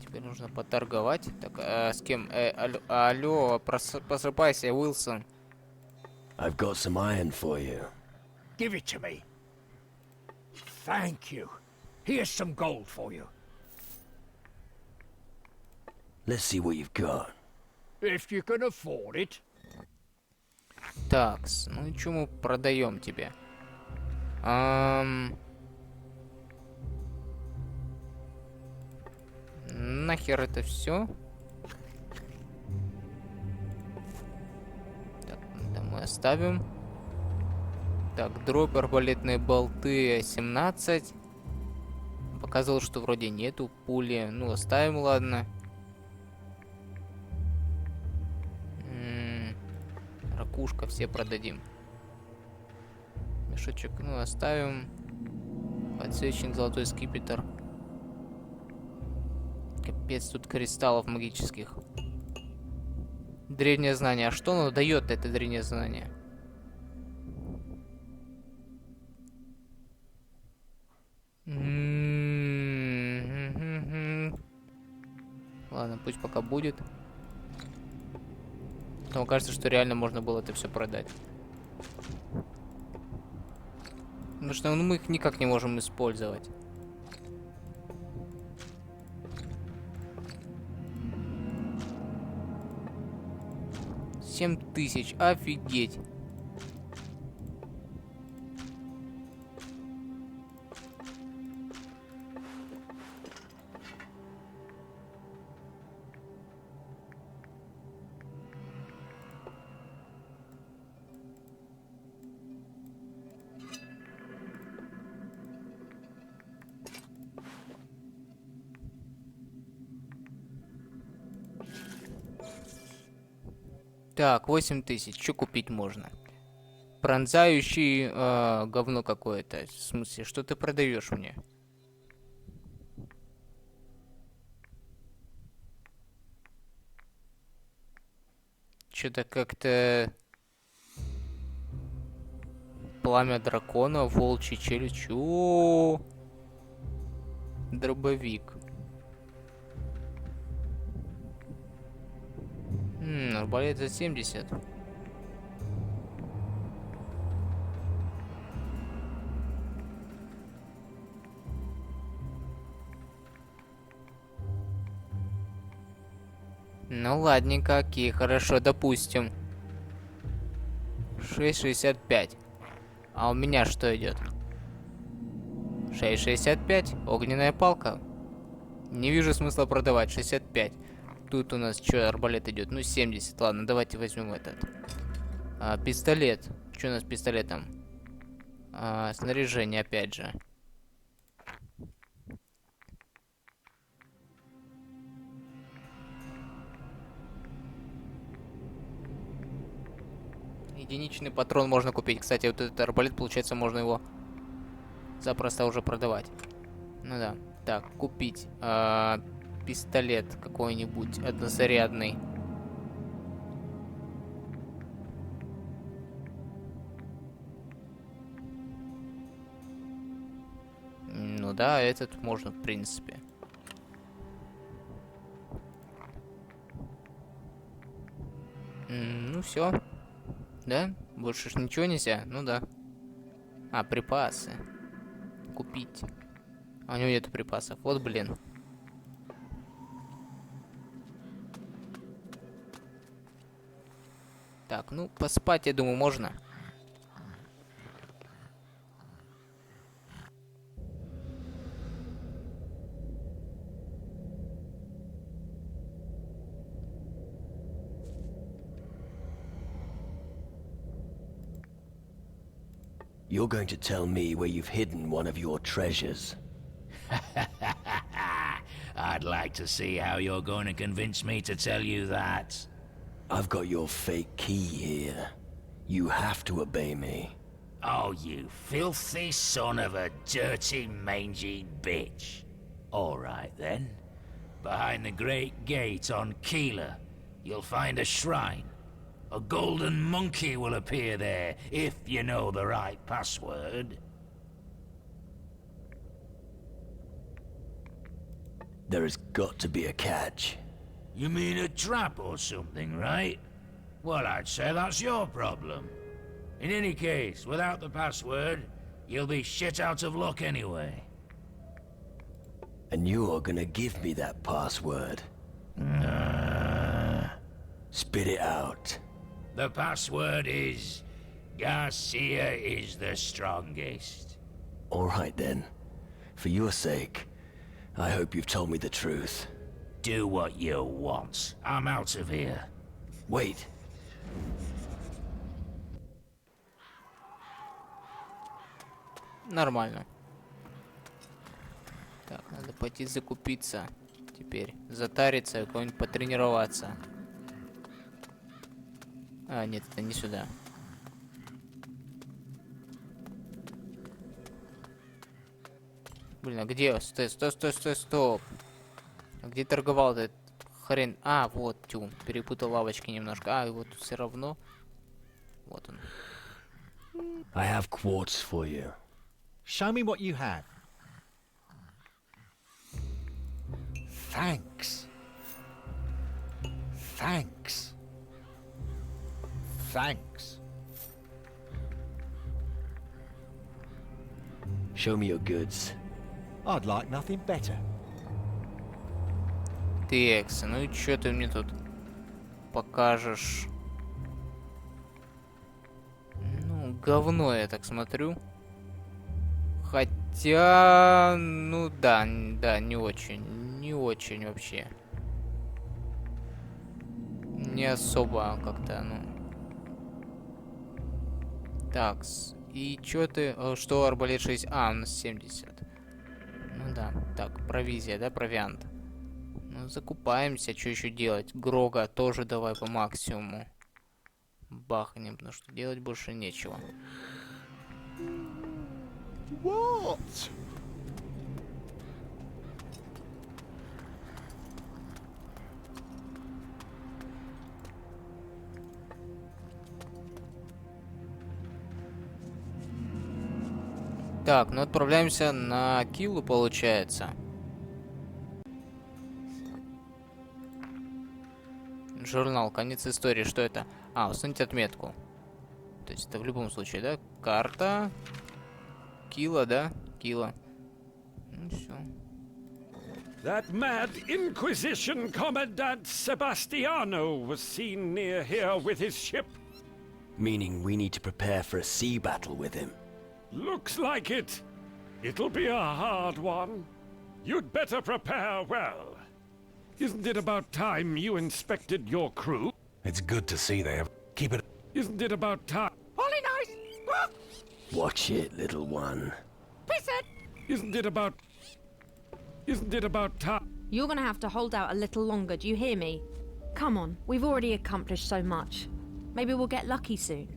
A: Теперь нужно поторговать. Так, с кем? Алло, просыпайся, Уилсон.
C: I've got some iron for you.
B: Give it to me. Thank you. Here's some gold for you.
C: Let's see what you've got.
B: If you can afford it.
A: Такс, ну и что мы продаем тебе? Нахер это все? Так, это мы оставим. Так, дробь, арбалетные болты 17. Показывал, что вроде нету пули. Ну, оставим, ладно. Ракушка, все продадим. Мешочек, ну, оставим. Подсвечник, золотой скипетр. Капец, тут кристаллов магических. Древнее знание. А что оно дает, это древнее знание? Ладно, пусть пока будет. Но кажется, что реально можно было это все продать. Потому что мы их никак не можем использовать. $7000, офигеть. Так, 8000. Что купить можно? Пронзающий говно какое-то. В смысле, что ты продаешь мне? Что-то как-то... Пламя дракона, волчий челюсть. О, дробовик. Арбалет за 70. Ну ладненько, окей, хорошо, допустим. 6,65. А у меня что идет? 6,65. Огненная палка. Не вижу смысла продавать. 65. Тут у нас что, арбалет идет? Ну, 70. Ладно, давайте возьмем этот. Пистолет. Что у нас с пистолетом? Снаряжение, опять же. Единичный патрон можно купить. Кстати, вот этот арбалет, получается, можно его запросто уже продавать. Ну да. Так, купить. Пистолет какой-нибудь однозарядный. Ну да, этот можно в принципе. Ну все. Да? Больше ж ничего нельзя? Ну да. А, припасы. Купить. А у него нету припасов. Вот блин. Так, ну поспать, я думаю, можно.
C: You're going to tell me where you've hidden one of your treasures.
F: I'd like to see how you're going to convince me to tell you that.
C: I've got your fake key here. You have to obey me.
F: Oh, you filthy son of a dirty, mangy bitch. All right, then. Behind the great gate on Keeler, you'll find a shrine. A golden monkey will appear there, if you know the right password.
C: There has got to be a catch.
F: You mean a trap or something, right? Well, I'd say that's your problem. In any case, without the password, you'll be shit out of luck anyway.
C: And you're gonna give me that password. Spit it out.
F: The password is... Garcia is the strongest.
C: All right then. For your sake, I hope you've told me the truth.
F: Do what you want. I'm out of here.
C: Wait.
A: Нормально. Так, надо пойти закупиться. Теперь затариться и кого-нибудь потренироваться. А, нет, это не сюда. Блин, а где? Стой, стой, стой, стой, стоп. А где торговал этот хрен? А, вот, тю, перепутал лавочки немножко. А, и вот все равно. Вот он.
C: I have quartz for you.
J: Show me what you have. Thanks. Thanks. Thanks.
C: Show me your goods.
J: I'd like nothing better.
A: Текс, ну и чё ты мне тут покажешь? Ну, говно я так смотрю. Хотя, ну да, да, не очень вообще. Не особо как-то, ну. Такс. И чё ты, что арбалет 6? А, у нас 70. Ну да, так, провизия, да, провиант. Ну, закупаемся, что еще делать? Грога тоже давай по максимуму. Бахнем, потому что делать больше нечего.
B: What?
A: Так, ну отправляемся на Киллу, получается. Журнал, конец истории, что это? А, установить отметку. То есть это в любом случае, да? Карта. Килла, да? Килла. Ну все.
O: That mad Inquisition Commandant Sebastiano was seen near here with his ship.
C: Meaning we need to prepare for a sea battle with him.
O: Looks like it. It'll be a hard one. You'd better prepare well. Isn't it about time you inspected your crew?
I: It's good to see they have... Keep it...
O: Isn't it about time?
G: Holy nice!
C: Watch it, little one.
G: Piss it!
O: Isn't it about time?
H: You're gonna have to hold out a little longer, do you hear me? Come on, we've already accomplished so much. Maybe we'll get lucky soon.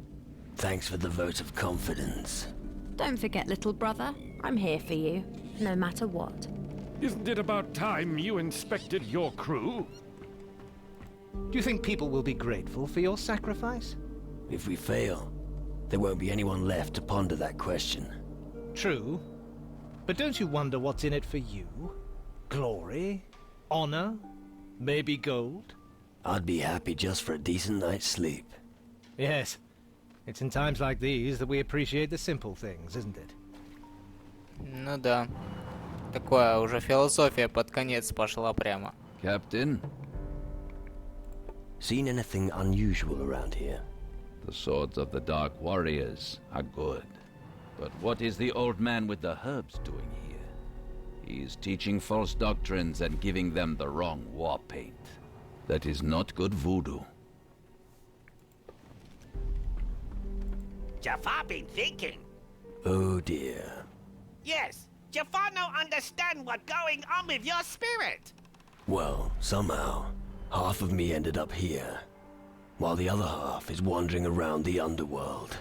C: Thanks for the vote of confidence.
H: Don't forget, little brother, I'm here for you, no matter what.
O: Isn't it about time you inspected your crew?
J: Do you think people will be grateful for your sacrifice?
C: If we fail, there won't be anyone left to ponder that question.
J: True. But don't you wonder what's in it for you? Glory? Honor? Maybe gold?
C: I'd be happy just for a decent night's sleep.
J: Yes. It's in times like these that we appreciate the simple things, isn't it?
A: Ну да. Такое уже философия под конец пошла прямо.
K: Captain?
C: Seen anything unusual around here?
K: The swords of the Dark Warriors are good. But what is the old man with the herbs doing here? He's teaching false doctrines and giving them the wrong war paint. That is not good voodoo.
L: Jafar been thinking.
C: Oh dear.
L: Yes, Jafar don't understand what's going on with your spirit.
C: Well, somehow, half of me ended up here, while the other half is wandering around the underworld.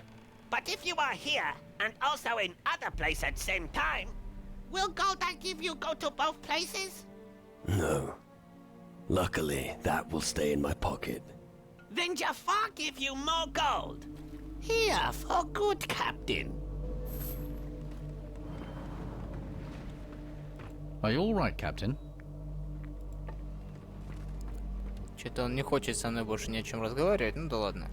L: But if you are here, and also in other places at the same time, will gold I give you go to both places?
C: No. Luckily, that will stay in my pocket.
L: Then Jafar give you more gold. Here, for good, Captain.
K: Are you all right, Captain?
A: Что-то он не хочет со мной больше ни о чем разговаривать, ну да ладно.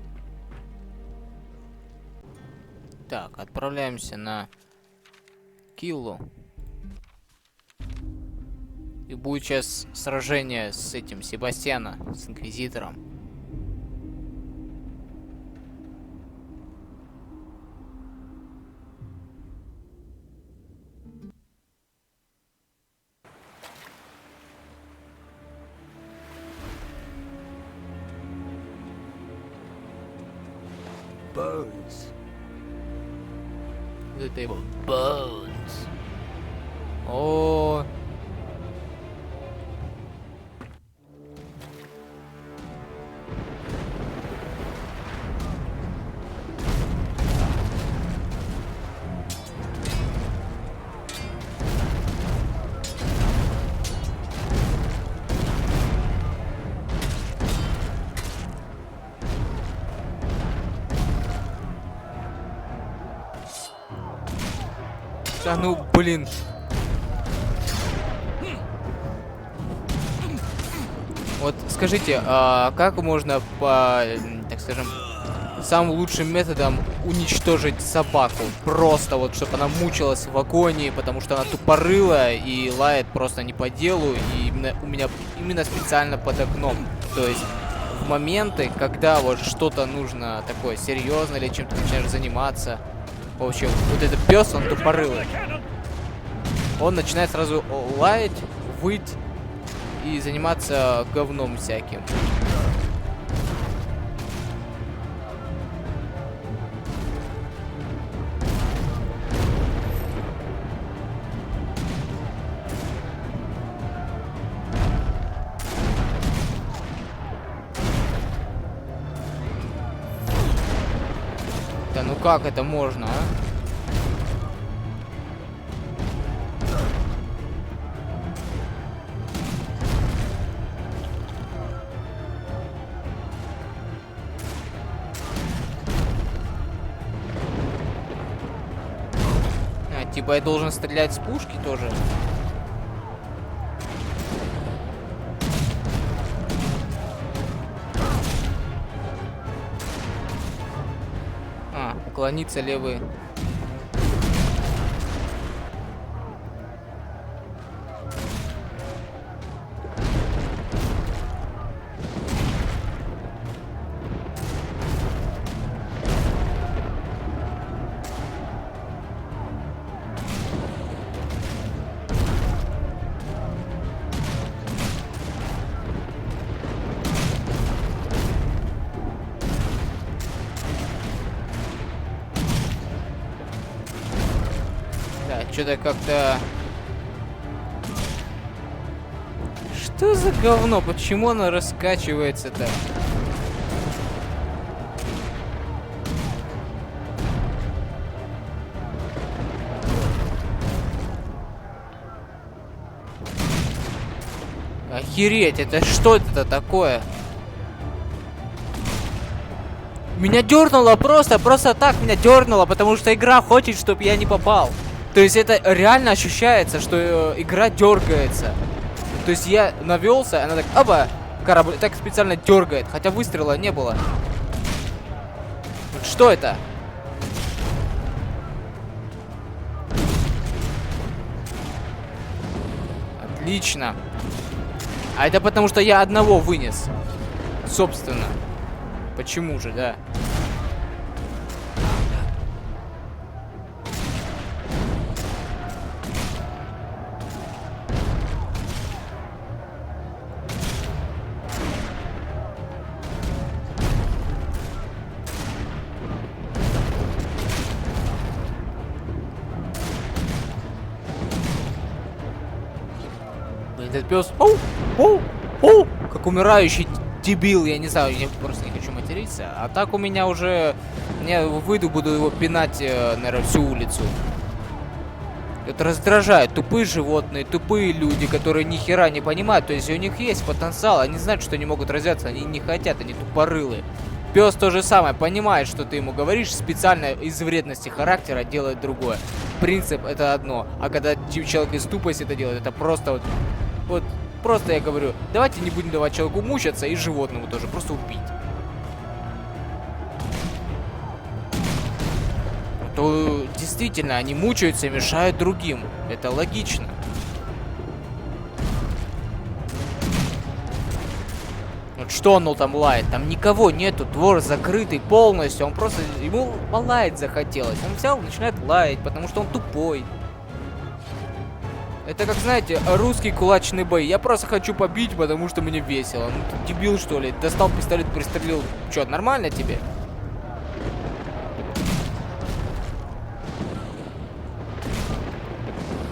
A: Так, отправляемся на Киллу. И будет сейчас сражение с этим Себастьяна, с Инквизитором.
C: Bones.
A: The table. Bones. О. Да ну, блин. Вот скажите, а как можно по, так скажем, самым лучшим методом уничтожить собаку? Просто вот, чтобы она мучилась в агонии, потому что она тупорылая и лает просто не по делу, и у меня именно специально под окном. То есть в моменты, когда вот что-то нужно такое серьезное или чем-то начинаешь заниматься. В общем, вот этот пес, он тупорылый. Он начинает сразу лаять, выть и заниматься говном всяким. Да ну как это можно, а? Типа я должен стрелять с пушки тоже. А, уклониться левый. Что-то как-то... Что за говно? Почему оно раскачивается-то? Охереть, это что это такое? Меня дернуло просто так меня дернуло, потому что игра хочет, чтобы я не попал. То есть это реально ощущается, что игра дергается. То есть я навелся, она так, оба, корабль так специально дергает, хотя выстрела не было. Что это? Отлично. А это потому, что я одного вынес. Собственно. Почему же, да? Этот пес, как умирающий дебил, я не знаю, я просто не хочу материться. А так у меня уже, я выйду, буду его пинать, наверное, всю улицу. Это раздражает. Тупые животные, тупые люди, которые ни хера не понимают. То есть у них есть потенциал, они знают, что они могут развиваться, они не хотят, они тупорылые. Пес то же самое, понимает, что ты ему говоришь, специально из вредности характера делает другое. Принцип это одно, а когда человек из тупости это делает, это просто вот просто я говорю, давайте не будем давать человеку мучаться и животному тоже, просто убить. То действительно они мучаются и мешают другим. Это логично. Вот что он там лает? Там никого нету, двор закрытый полностью. Он просто, ему полаять захотелось. Он взял, начинает лаять, потому что он тупой. Это как, знаете, русский кулачный бой. Я просто хочу побить, потому что мне весело. Ну ты дебил, что ли? Достал пистолет, пристрелил. Чё, нормально тебе?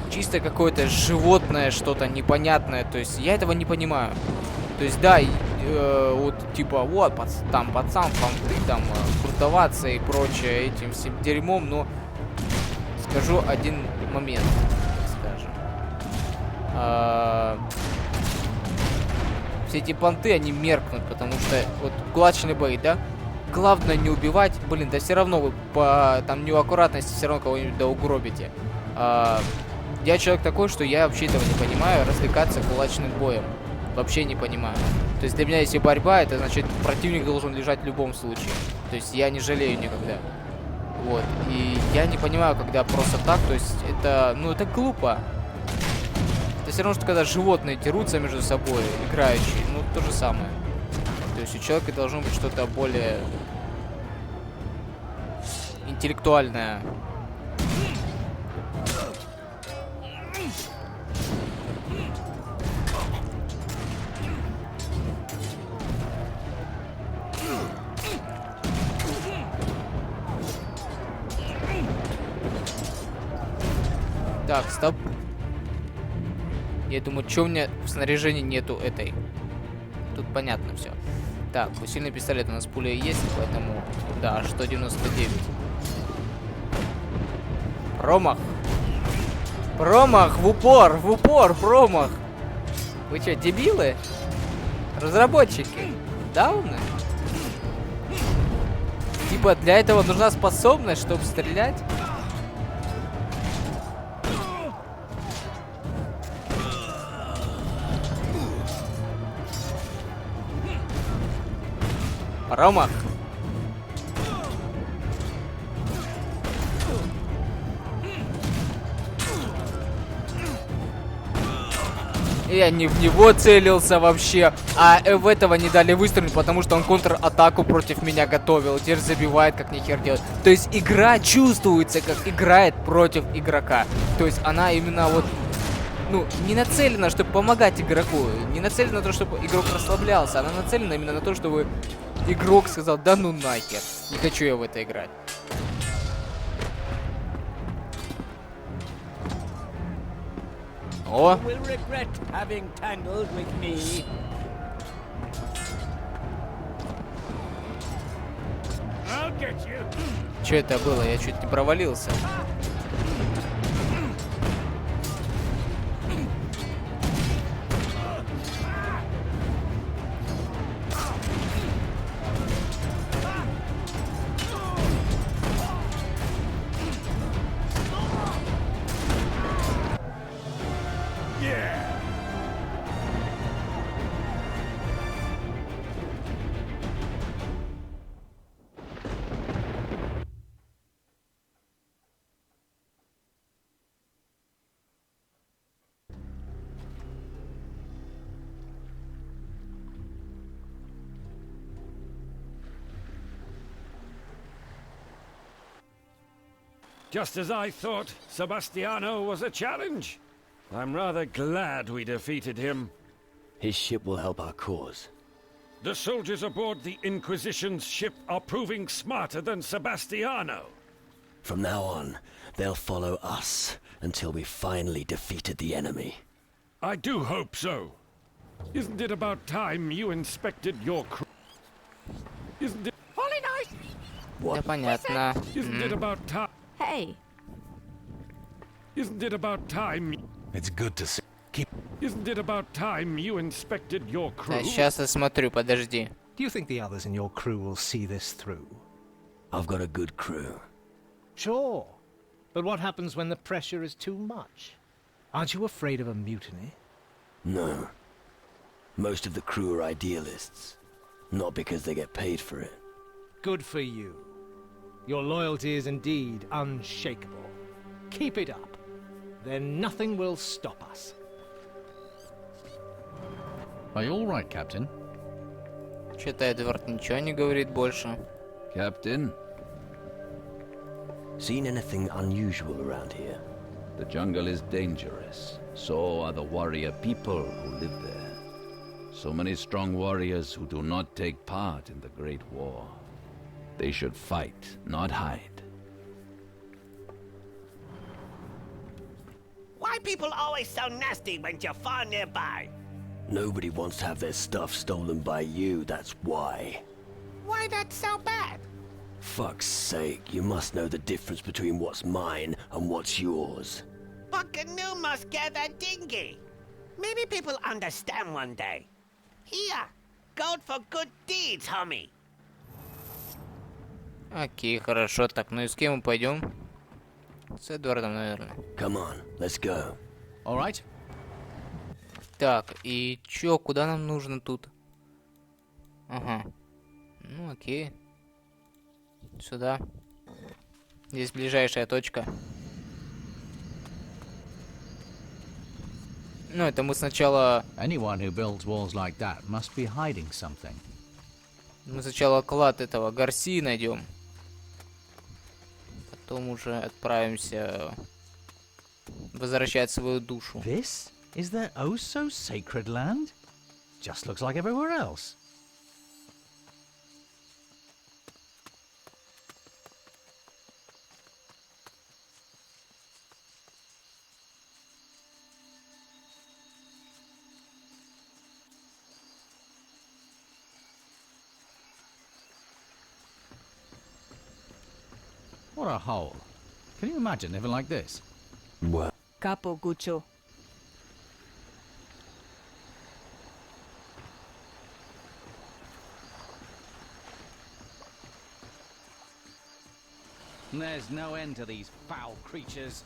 A: Чисто какое-то животное, что-то непонятное. То есть я этого не понимаю. То есть да, вот типа вот там пацан, понты, там крутоваться и прочее этим всем дерьмом, но скажу один момент, так скажем. Все эти понты, они меркнут, потому что вот кулачный бой, да? Главное не убивать, блин, да все равно вы по там неаккуратности все равно кого-нибудь да угробите. Я человек такой, что я вообще этого не понимаю, развлекаться кулачным боем. Вообще не понимаю. То есть для меня, если борьба, это значит противник должен лежать в любом случае. То есть я не жалею никогда. Вот. И я не понимаю, когда просто так, то есть это, ну это глупо. Это все равно, что когда животные дерутся между собой, играющие, ну то же самое. То есть у человека должно быть что-то более интеллектуальное. Так, стоп. Я думаю, что у меня в снаряжении нету этой. Тут понятно все. Так, усиленный пистолет у нас пуля есть, поэтому... Да, 199. Промах. Промах в упор, промах. Вы что, дебилы? Разработчики? Дауны? Типа для этого нужна способность, чтобы стрелять? Промах. Я не в него целился вообще, а в этого не дали выстрелить, потому что он контр-атаку против меня готовил. Теперь забивает, как нихер делает. То есть игра чувствуется, как играет против игрока. То есть она именно вот, ну, не нацелена, чтобы помогать игроку. Не нацелена на то, чтобы игрок расслаблялся. Она нацелена именно на то, чтобы игрок сказал, да ну нахер, не хочу я в это играть. О! Что это было? Я чуть не провалился.
O: Just as I thought, Sebastiano was a challenge. I'm rather glad we defeated him.
C: His ship will help our cause.
O: The soldiers aboard the Inquisition's ship are proving smarter than Sebastiano.
C: From now on, they'll follow us until we finally defeated the enemy.
O: I do hope so. Isn't it about time you inspected your crew? Isn't it...
G: Holy nice!
A: Да, понятно.
O: Isn't it about time?
H: Hey,
O: Isn't it about time...
I: It's good to see. Keep...
O: Isn't it about time you inspected your crew?
A: Да, сейчас я смотрю, подожди.
J: Do you think the others in your crew will see this through?
C: I've got a good crew.
J: Sure. But what happens when the pressure is too much? Aren't you afraid of a mutiny?
C: No. Most of the crew are idealists. Not because they get paid for it.
J: Good for you. Your loyalty is indeed unshakable. Keep it up. Then nothing will stop us.
P: Are you all right, Captain?
A: Что-то Эдвард ничего не говорит больше.
K: Captain,
C: Seen anything unusual around here?
K: the jungle is dangerous. So are the warrior people who live there. So many strong warriors who do not take part in the Great War. They should fight, not hide.
L: Why people always so nasty when you're far nearby?
C: Nobody wants to have their stuff stolen by you, that's why.
L: Why that's so bad?
C: Fuck's sake, you must know the difference between what's mine and what's yours.
L: But canoe must get a dinghy. Maybe people understand one day. Here, gold for good deeds, homie.
A: Окей, хорошо. Так, ну и с кем мы пойдем? С Эдвардом, наверное.
C: Come on, let's go.
P: All right.
A: Так, и чё, куда нам нужно тут? Ага. Ну, окей. Сюда. Здесь ближайшая точка. Ну, это мы сначала...
P: Anyone who builds walls like that must be hiding something.
A: Мы сначала клад этого Гарсии найдем. Потом уже отправимся возвращать свою душу.
E: This is their oh so sacred land? Just looks like everywhere else.
P: What a hole. Can you imagine living like this?
C: Well,
Q: Capo Guccio.
P: There's no end to these foul creatures.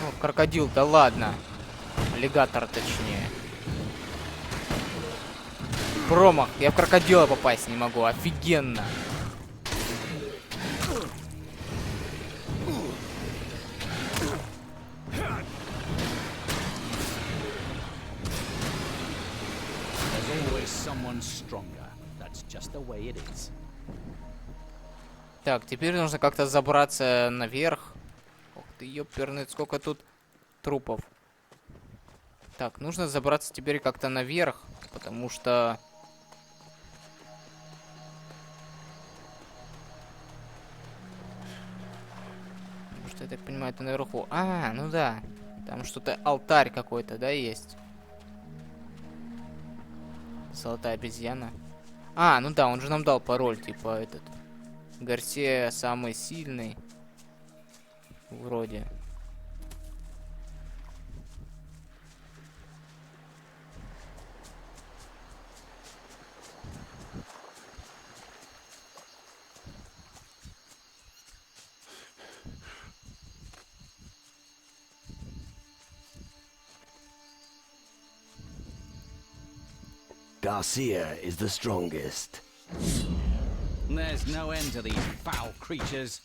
A: О, крокодил, да ладно. Аллигатор, точнее. Промах. Я в крокодила попасть не могу. Офигенно.
P: There's always someone stronger. That's just the way it is.
A: Так, теперь нужно как-то забраться наверх. Ух ты, ёперный, сколько тут трупов. Так, нужно забраться теперь как-то наверх, потому что... Потому что, я так понимаю, это наверху. А, ну да. Там что-то, алтарь какой-то, да, есть? Золотая обезьяна. А, ну да, он же нам дал пароль, типа, этот... Гарсия самый сильный. Вроде.
C: Garcia is the strongest.
P: There's no end to these foul creatures.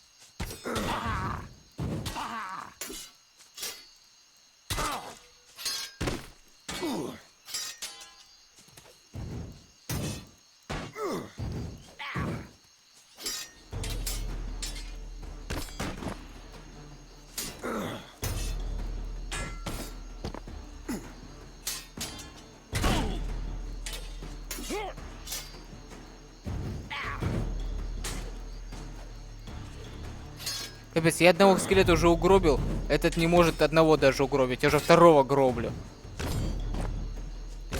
A: Капец, я одного скелета уже угробил. Этот не может одного даже угробить. Я уже второго гроблю.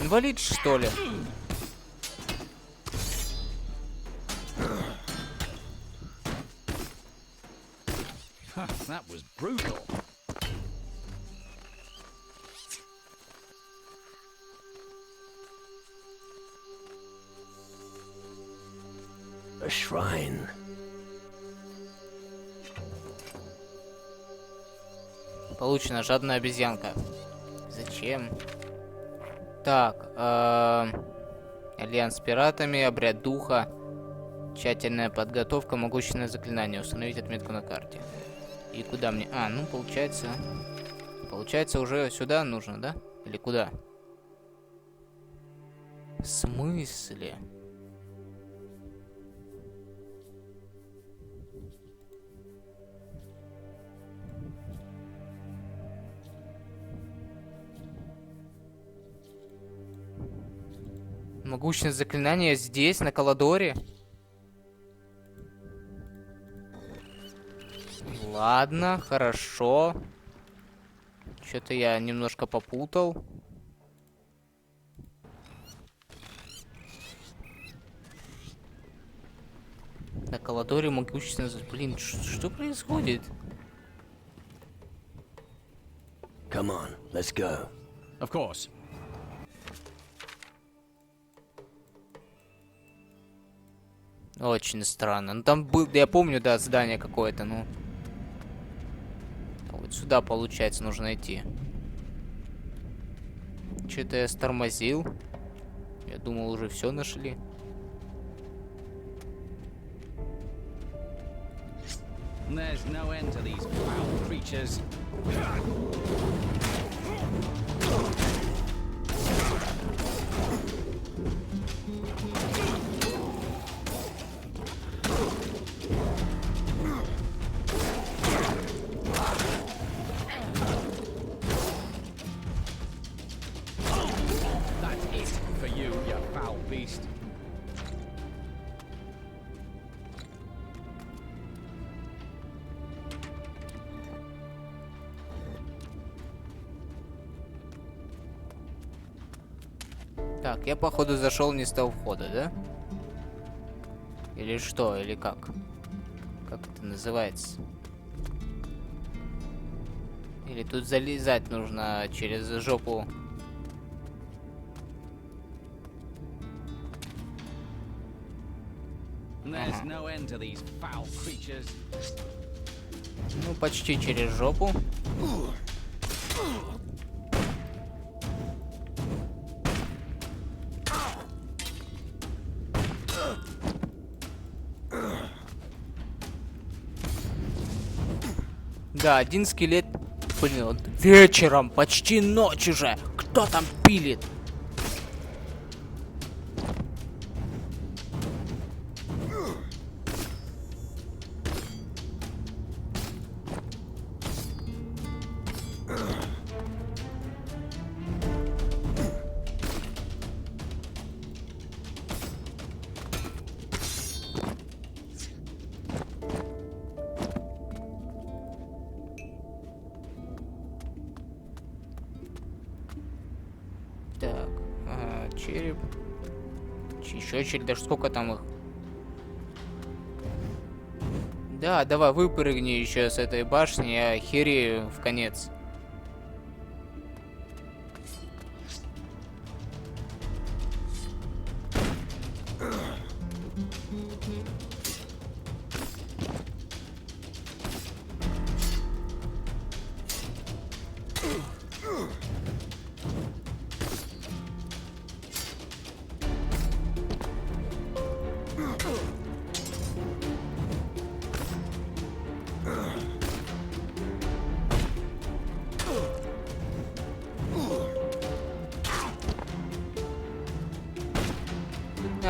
A: Инвалид, что ли?
P: That was brutal.
C: A shrine.
A: Получена жадная обезьянка. Зачем? Так, альянс с пиратами, обряд духа, тщательная подготовка, могущественное заклинание, установить отметку на карте. И куда мне? А, ну получается уже сюда нужно, да? Или куда? В смысле? Могущественное заклинание здесь, на Каладоре? Ладно, хорошо. Что-то я немножко попутал. На Каладоре могущественное... Блин, что происходит?
C: Come on, let's go.
P: Of course.
A: Очень странно. Ну там был, я помню, да, здание какое-то, ну. Вот сюда, получается, нужно идти. Что-то я стормозил. Я думал, уже все нашли.
P: There's no end to these foul creatures. That's it for you, you foul beast.
A: Так, я походу зашел не с того входа, да? Или что, или как? Как это называется? Или тут залезать нужно через жопу?
P: There's no end to these foul creatures.
A: Ну, почти через жопу. Да, один скелет. Блин, вот вечером, почти ночь уже. Кто там пилит? Так, череп. Еще череп, даже сколько там их? Да, давай выпрыгни еще с этой башни, я охерею в конец.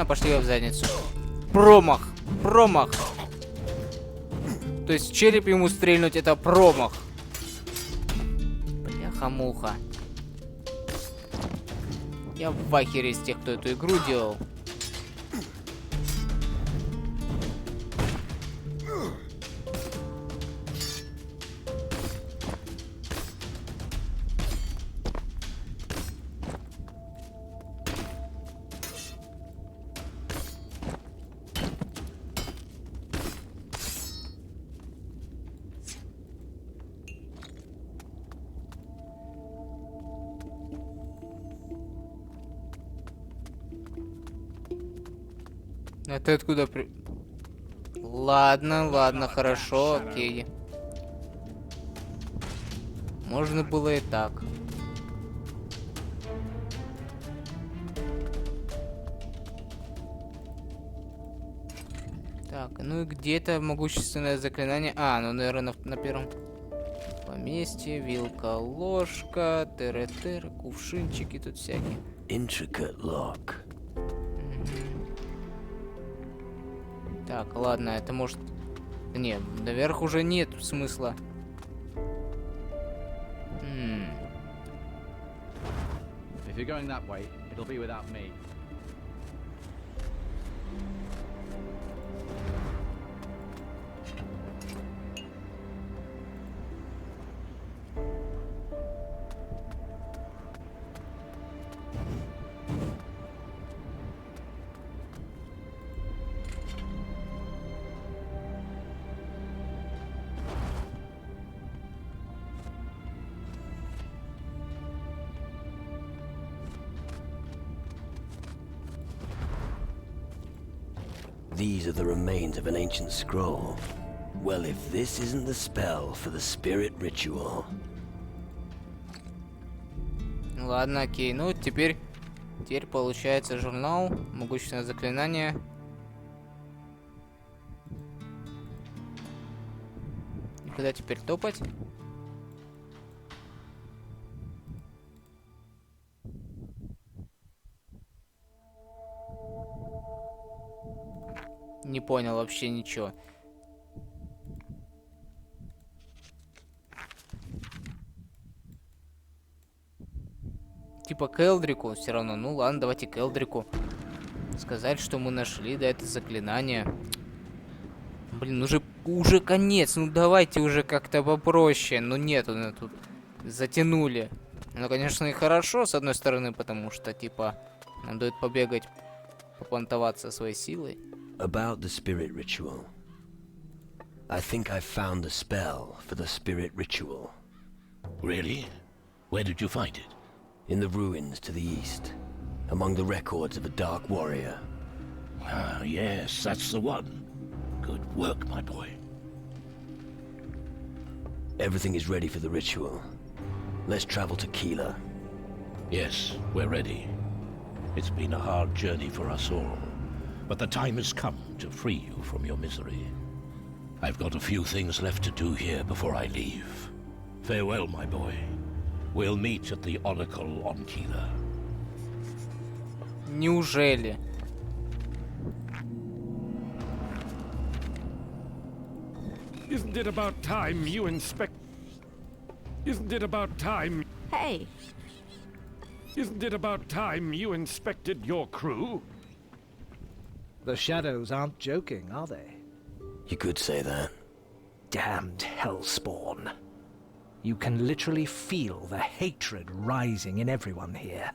A: Пошли в задницу. Промах! Промах! То есть череп ему стрельнуть — это промах. Бляха-муха. Я в ахере из тех, кто эту игру делал. А ты откуда при... Ладно, ладно, хорошо, окей. Можно было и так. Так, ну и где-то могущественное заклинание. А, ну, наверное, на первом поместье. Вилка, ложка, тыры-тыры, кувшинчики тут всякие.
C: Intricate lock.
A: Так, ладно, это может... Не, наверх уже нет смысла.
P: If you're going that way, it'll be without me.
C: These are the remains of an ancient scroll. Well, if this isn't the spell for the spirit ritual.
A: Ладно, окей. Ну, теперь получается журнал, могущественное заклинание. И куда теперь топать? Не понял вообще ничего. Типа к Элдрику все равно. Ну ладно, давайте к Элдрику. Сказать, что мы нашли, да, это заклинание. Блин, уже конец. Ну давайте уже как-то попроще. Ну нет, тут затянули. Ну, конечно, и хорошо, с одной стороны, потому что, типа, нам дают побегать, попонтоваться своей силой.
C: About the spirit ritual. I think I found the spell for the spirit ritual.
F: Really? Where did you find it?
C: In the ruins to the east, among the records of a dark warrior.
F: Ah, yes, that's the one. Good work, my boy.
C: Everything is ready for the ritual. Let's travel to Keeler.
F: Yes, we're ready. It's been a hard journey for us all. But the time has come to free you from your misery. I've got a few things left to do here before I leave. Farewell, my boy. We'll meet at the Oracle on Keeler.
A: Неужели?
O: Isn't it about time you inspect... Isn't it about time...
H: Hey!
O: Isn't it about time you inspected your crew?
J: The shadows aren't joking, are they?
C: You could say that.
J: Damned hellspawn. You can literally feel the hatred rising in everyone here.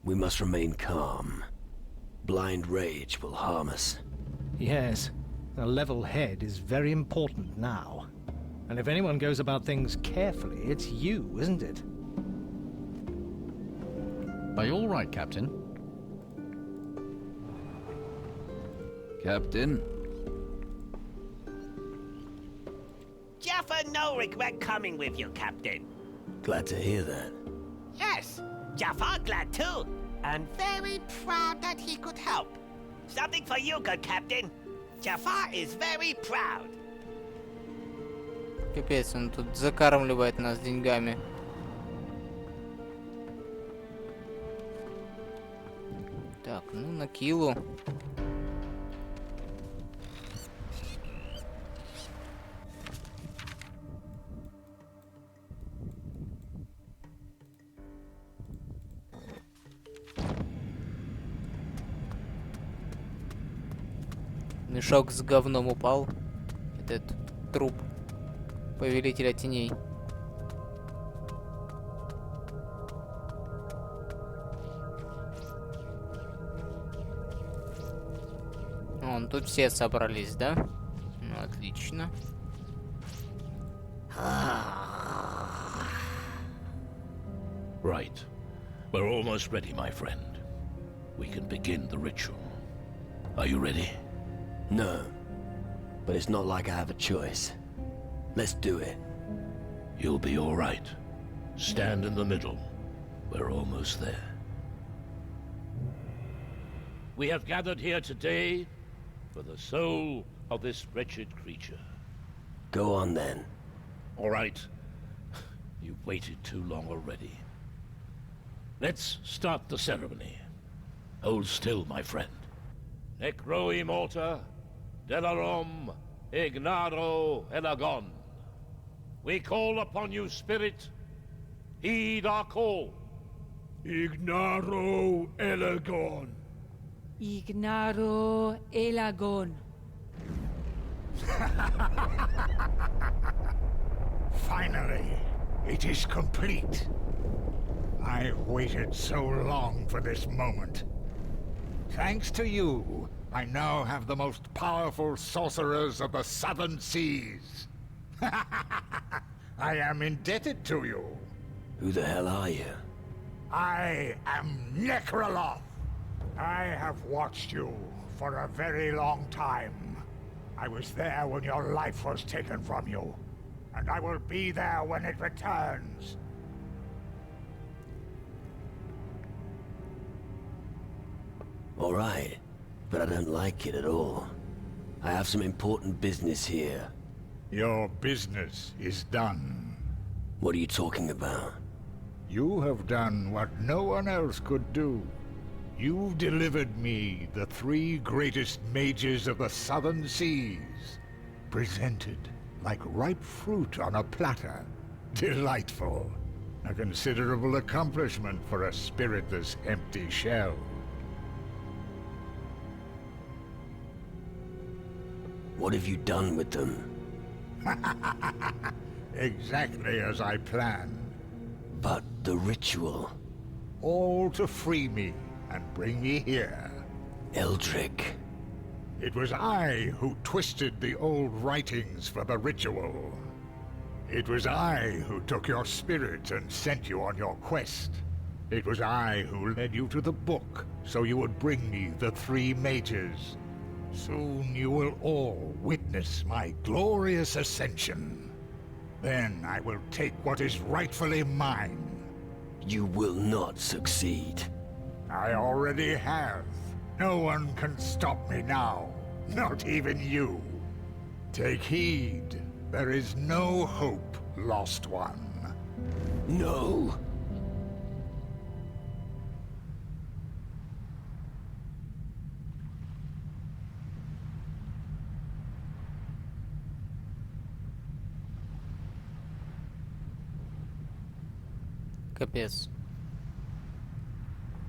C: We must remain calm. Blind rage will harm us.
J: Yes, a level head is very important now. And if anyone goes about things carefully, it's you, isn't it?
P: Are you all right, Captain?
K: Captain?
L: Jaffa no regret coming with you, Captain.
C: Glad to hear that.
L: Yes, Jaffa glad too. And very proud that he could help. Something for you, good Captain. Jaffa is very proud.
A: Капец, он тут закармливает нас деньгами. Так, ну на Килу. Мешок с говном упал. Этот труп повелителя теней. Вон, тут все собрались, да? Ну, отлично.
F: Right. We're almost ready, my friend. We can begin the ritual. Are you ready?
C: No. But it's not like I have a choice. Let's do it.
F: You'll be all right. Stand in the middle. We're almost there. We have gathered here today for the soul of this wretched creature.
C: Go on then.
F: All right. You've waited too long already. Let's start the ceremony. Hold still, my friend. Necro immorta, delarum, ignaro elagon. We call upon you, spirit. Heed our call.
Q: Ignaro elagon.
R: Ignaro elagon.
Q: Finally, it is complete. I've waited so long for this moment. Thanks to you, I now have the most powerful sorcerers of the Southern Seas. I am indebted to you.
C: Who the hell are you?
Q: I am Necrolotом. I have watched you for a very long time. I was there when your life was taken from you, and I will be there when it returns.
C: All right, but I don't like it at all. I have some important business here.
Q: Your business is done.
C: What are you talking about?
Q: You have done what no one else could do. You've delivered me the 3 greatest mages of the Southern Seas, presented like ripe fruit on a platter. Delightful. A considerable accomplishment for a spiritless empty shell.
C: What have you done with them?
Q: Exactly as I planned.
C: But the ritual?
Q: All to free me and bring me here.
C: Eldrick.
Q: It was I who twisted the old writings for the ritual. It was I who took your spirit and sent you on your quest. It was I who led you to the book, so you would bring me the 3 mages. Soon you will all witness my glorious ascension. Then I will take what is rightfully mine.
C: You will not succeed.
Q: I already have. No one can stop me now. Not even you. Take heed. There is no hope, Lost One.
C: No.
A: Капец.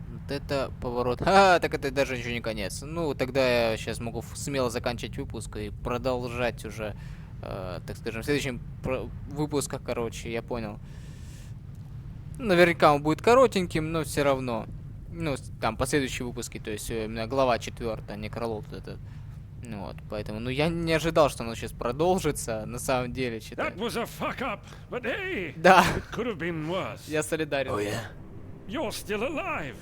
A: Вот это поворот. А, так это даже еще не конец. Ну, тогда я сейчас могу смело заканчивать выпуск и продолжать уже, так скажем, в следующем выпусках, короче, я понял. Наверняка он будет коротеньким, но все равно. Ну, там последующие выпуски, то есть именно глава 4, Некролот этот. Ну вот, поэтому, ну я не ожидал, что оно сейчас продолжится, на самом деле, считаю.
O: That was a fuck up, but hey,
A: да.
O: It could have been worse.
A: Я солидарен.
C: Oh yeah?
O: You're still alive.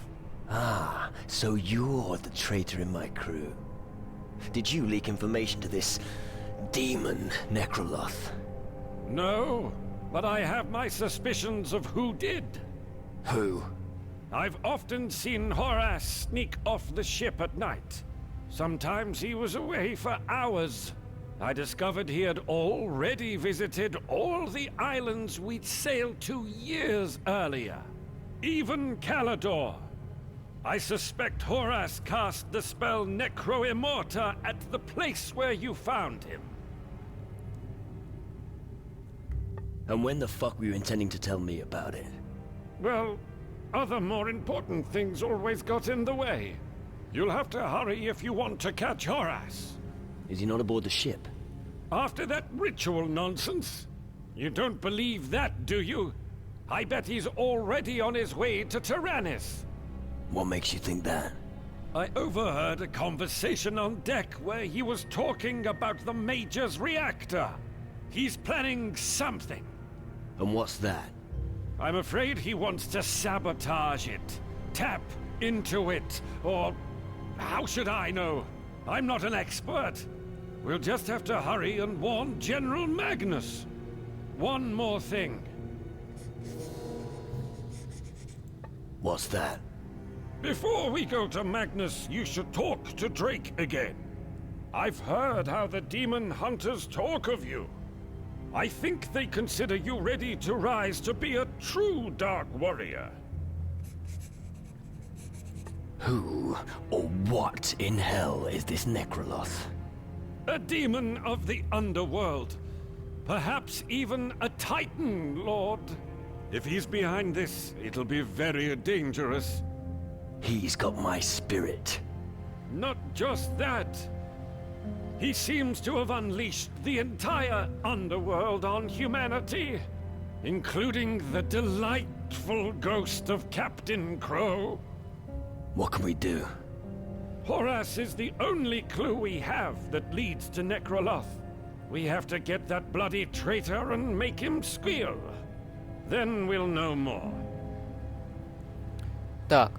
C: Ah, so you're the traitor in my crew. Did you leak information to this demon, Necrolotом?
O: No, but I have my suspicions of who did.
C: Who?
O: I've often seen Horace sneak off the ship at night. Sometimes he was away for hours. I discovered he had already visited all the islands we'd sailed to years earlier. Even Calador. I suspect Horace cast the spell Necro Immorta at the place where you found him.
C: And when the fuck were you intending to tell me about it?
O: Well, other more important things always got in the way. You'll have to hurry if you want to catch Horace.
C: Is he not aboard the ship?
O: After that ritual nonsense? You don't believe that, do you? I bet he's already on his way to Taranise.
C: What makes you think that?
O: I overheard a conversation on deck where he was talking about the Major's reactor. He's planning something.
C: And what's that?
O: I'm afraid he wants to sabotage it. Tap into it, or how should I know? I'm not an expert. We'll just have to hurry and warn General Magnus. One more thing.
C: What's that?
O: Before we go to Magnus, you should talk to Drake again. I've heard how the demon hunters talk of you. I think they consider you ready to rise to be a true Dark Warrior.
C: Who or what in hell is this Necroloth?
O: A demon of the underworld. Perhaps even a Titan, Lord. If he's behind this, it'll be very dangerous.
C: He's got my spirit.
O: Not just that. He seems to have unleashed the entire underworld on humanity, including the delightful ghost of Captain Crow.
C: What can we do?
O: Horace is the only clue we have that leads to Necroloth. We have to get that bloody traitor and make him squeal. Then we'll know more.
A: Так.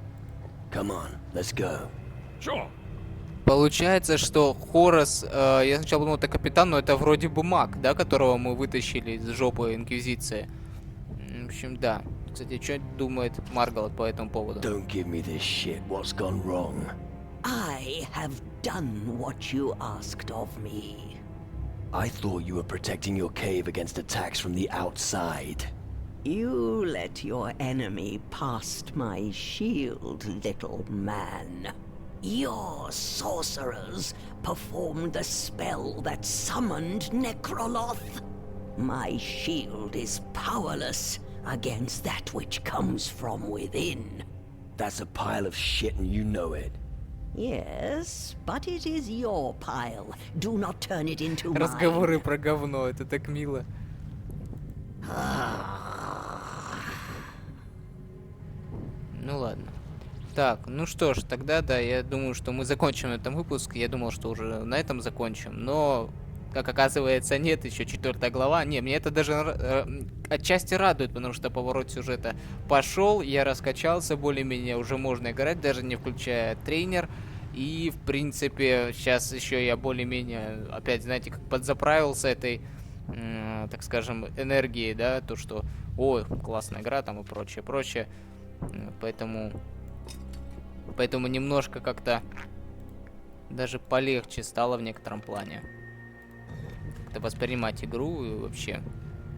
C: Come on, let's go.
O: Sure.
A: Получается, что Хорас, я сначала думал, это капитан, но это вроде бы маг, да, которого мы вытащили из жопы Инквизиции. В общем, да. Кстати, что думает Маргалот по этому поводу?
C: Don't give me this shit. What's gone wrong?
R: I have done what you asked of me.
C: I thought you were protecting your cave against attacks from the outside.
R: You let your enemy past my shield, little man. Your sorcerers performed the spell that summoned Necroloth. My shield is powerless against that which comes from within.
C: That's a pile of shit and you know it.
R: Yes, but it is your pile. Do not turn it into mine.
A: Разговоры про говно, это так мило. Ну ладно. Так, ну что ж, тогда да, я думаю, что мы закончим на этом выпуск. Я думал, что уже на этом закончим, но, как оказывается, нет, еще 4 глава. Не, мне это даже отчасти радует, потому что поворот сюжета пошел, я раскачался, более-менее уже можно играть, даже не включая тренер. И, в принципе, сейчас еще я более-менее, опять, знаете, как подзаправился этой, так скажем, энергией, да, то, что, ой, классная игра там и прочее, прочее. Поэтому немножко как-то даже полегче стало в некотором плане. Как-то воспринимать игру и вообще.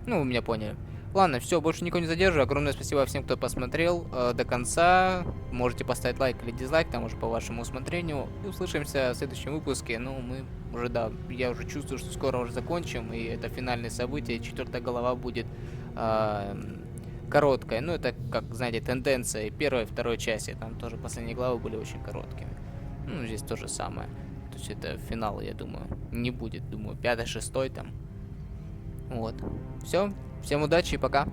A: Ну, вы меня поняли. Ладно, все, больше никого не задерживаю. Огромное спасибо всем, кто посмотрел до конца. Можете поставить лайк или дизлайк, там уже по вашему усмотрению. И услышимся в следующем выпуске. Ну, мы уже, да, я уже чувствую, что скоро уже закончим. И это финальное событие. 4 глава будет короткая. Ну, это, как, знаете, тенденция первой и второй части. Там тоже последние главы были очень короткими. Ну, здесь то же самое. То есть это финал, я думаю, не будет. Думаю, 5-6 там. Вот. Все. Всем удачи и пока.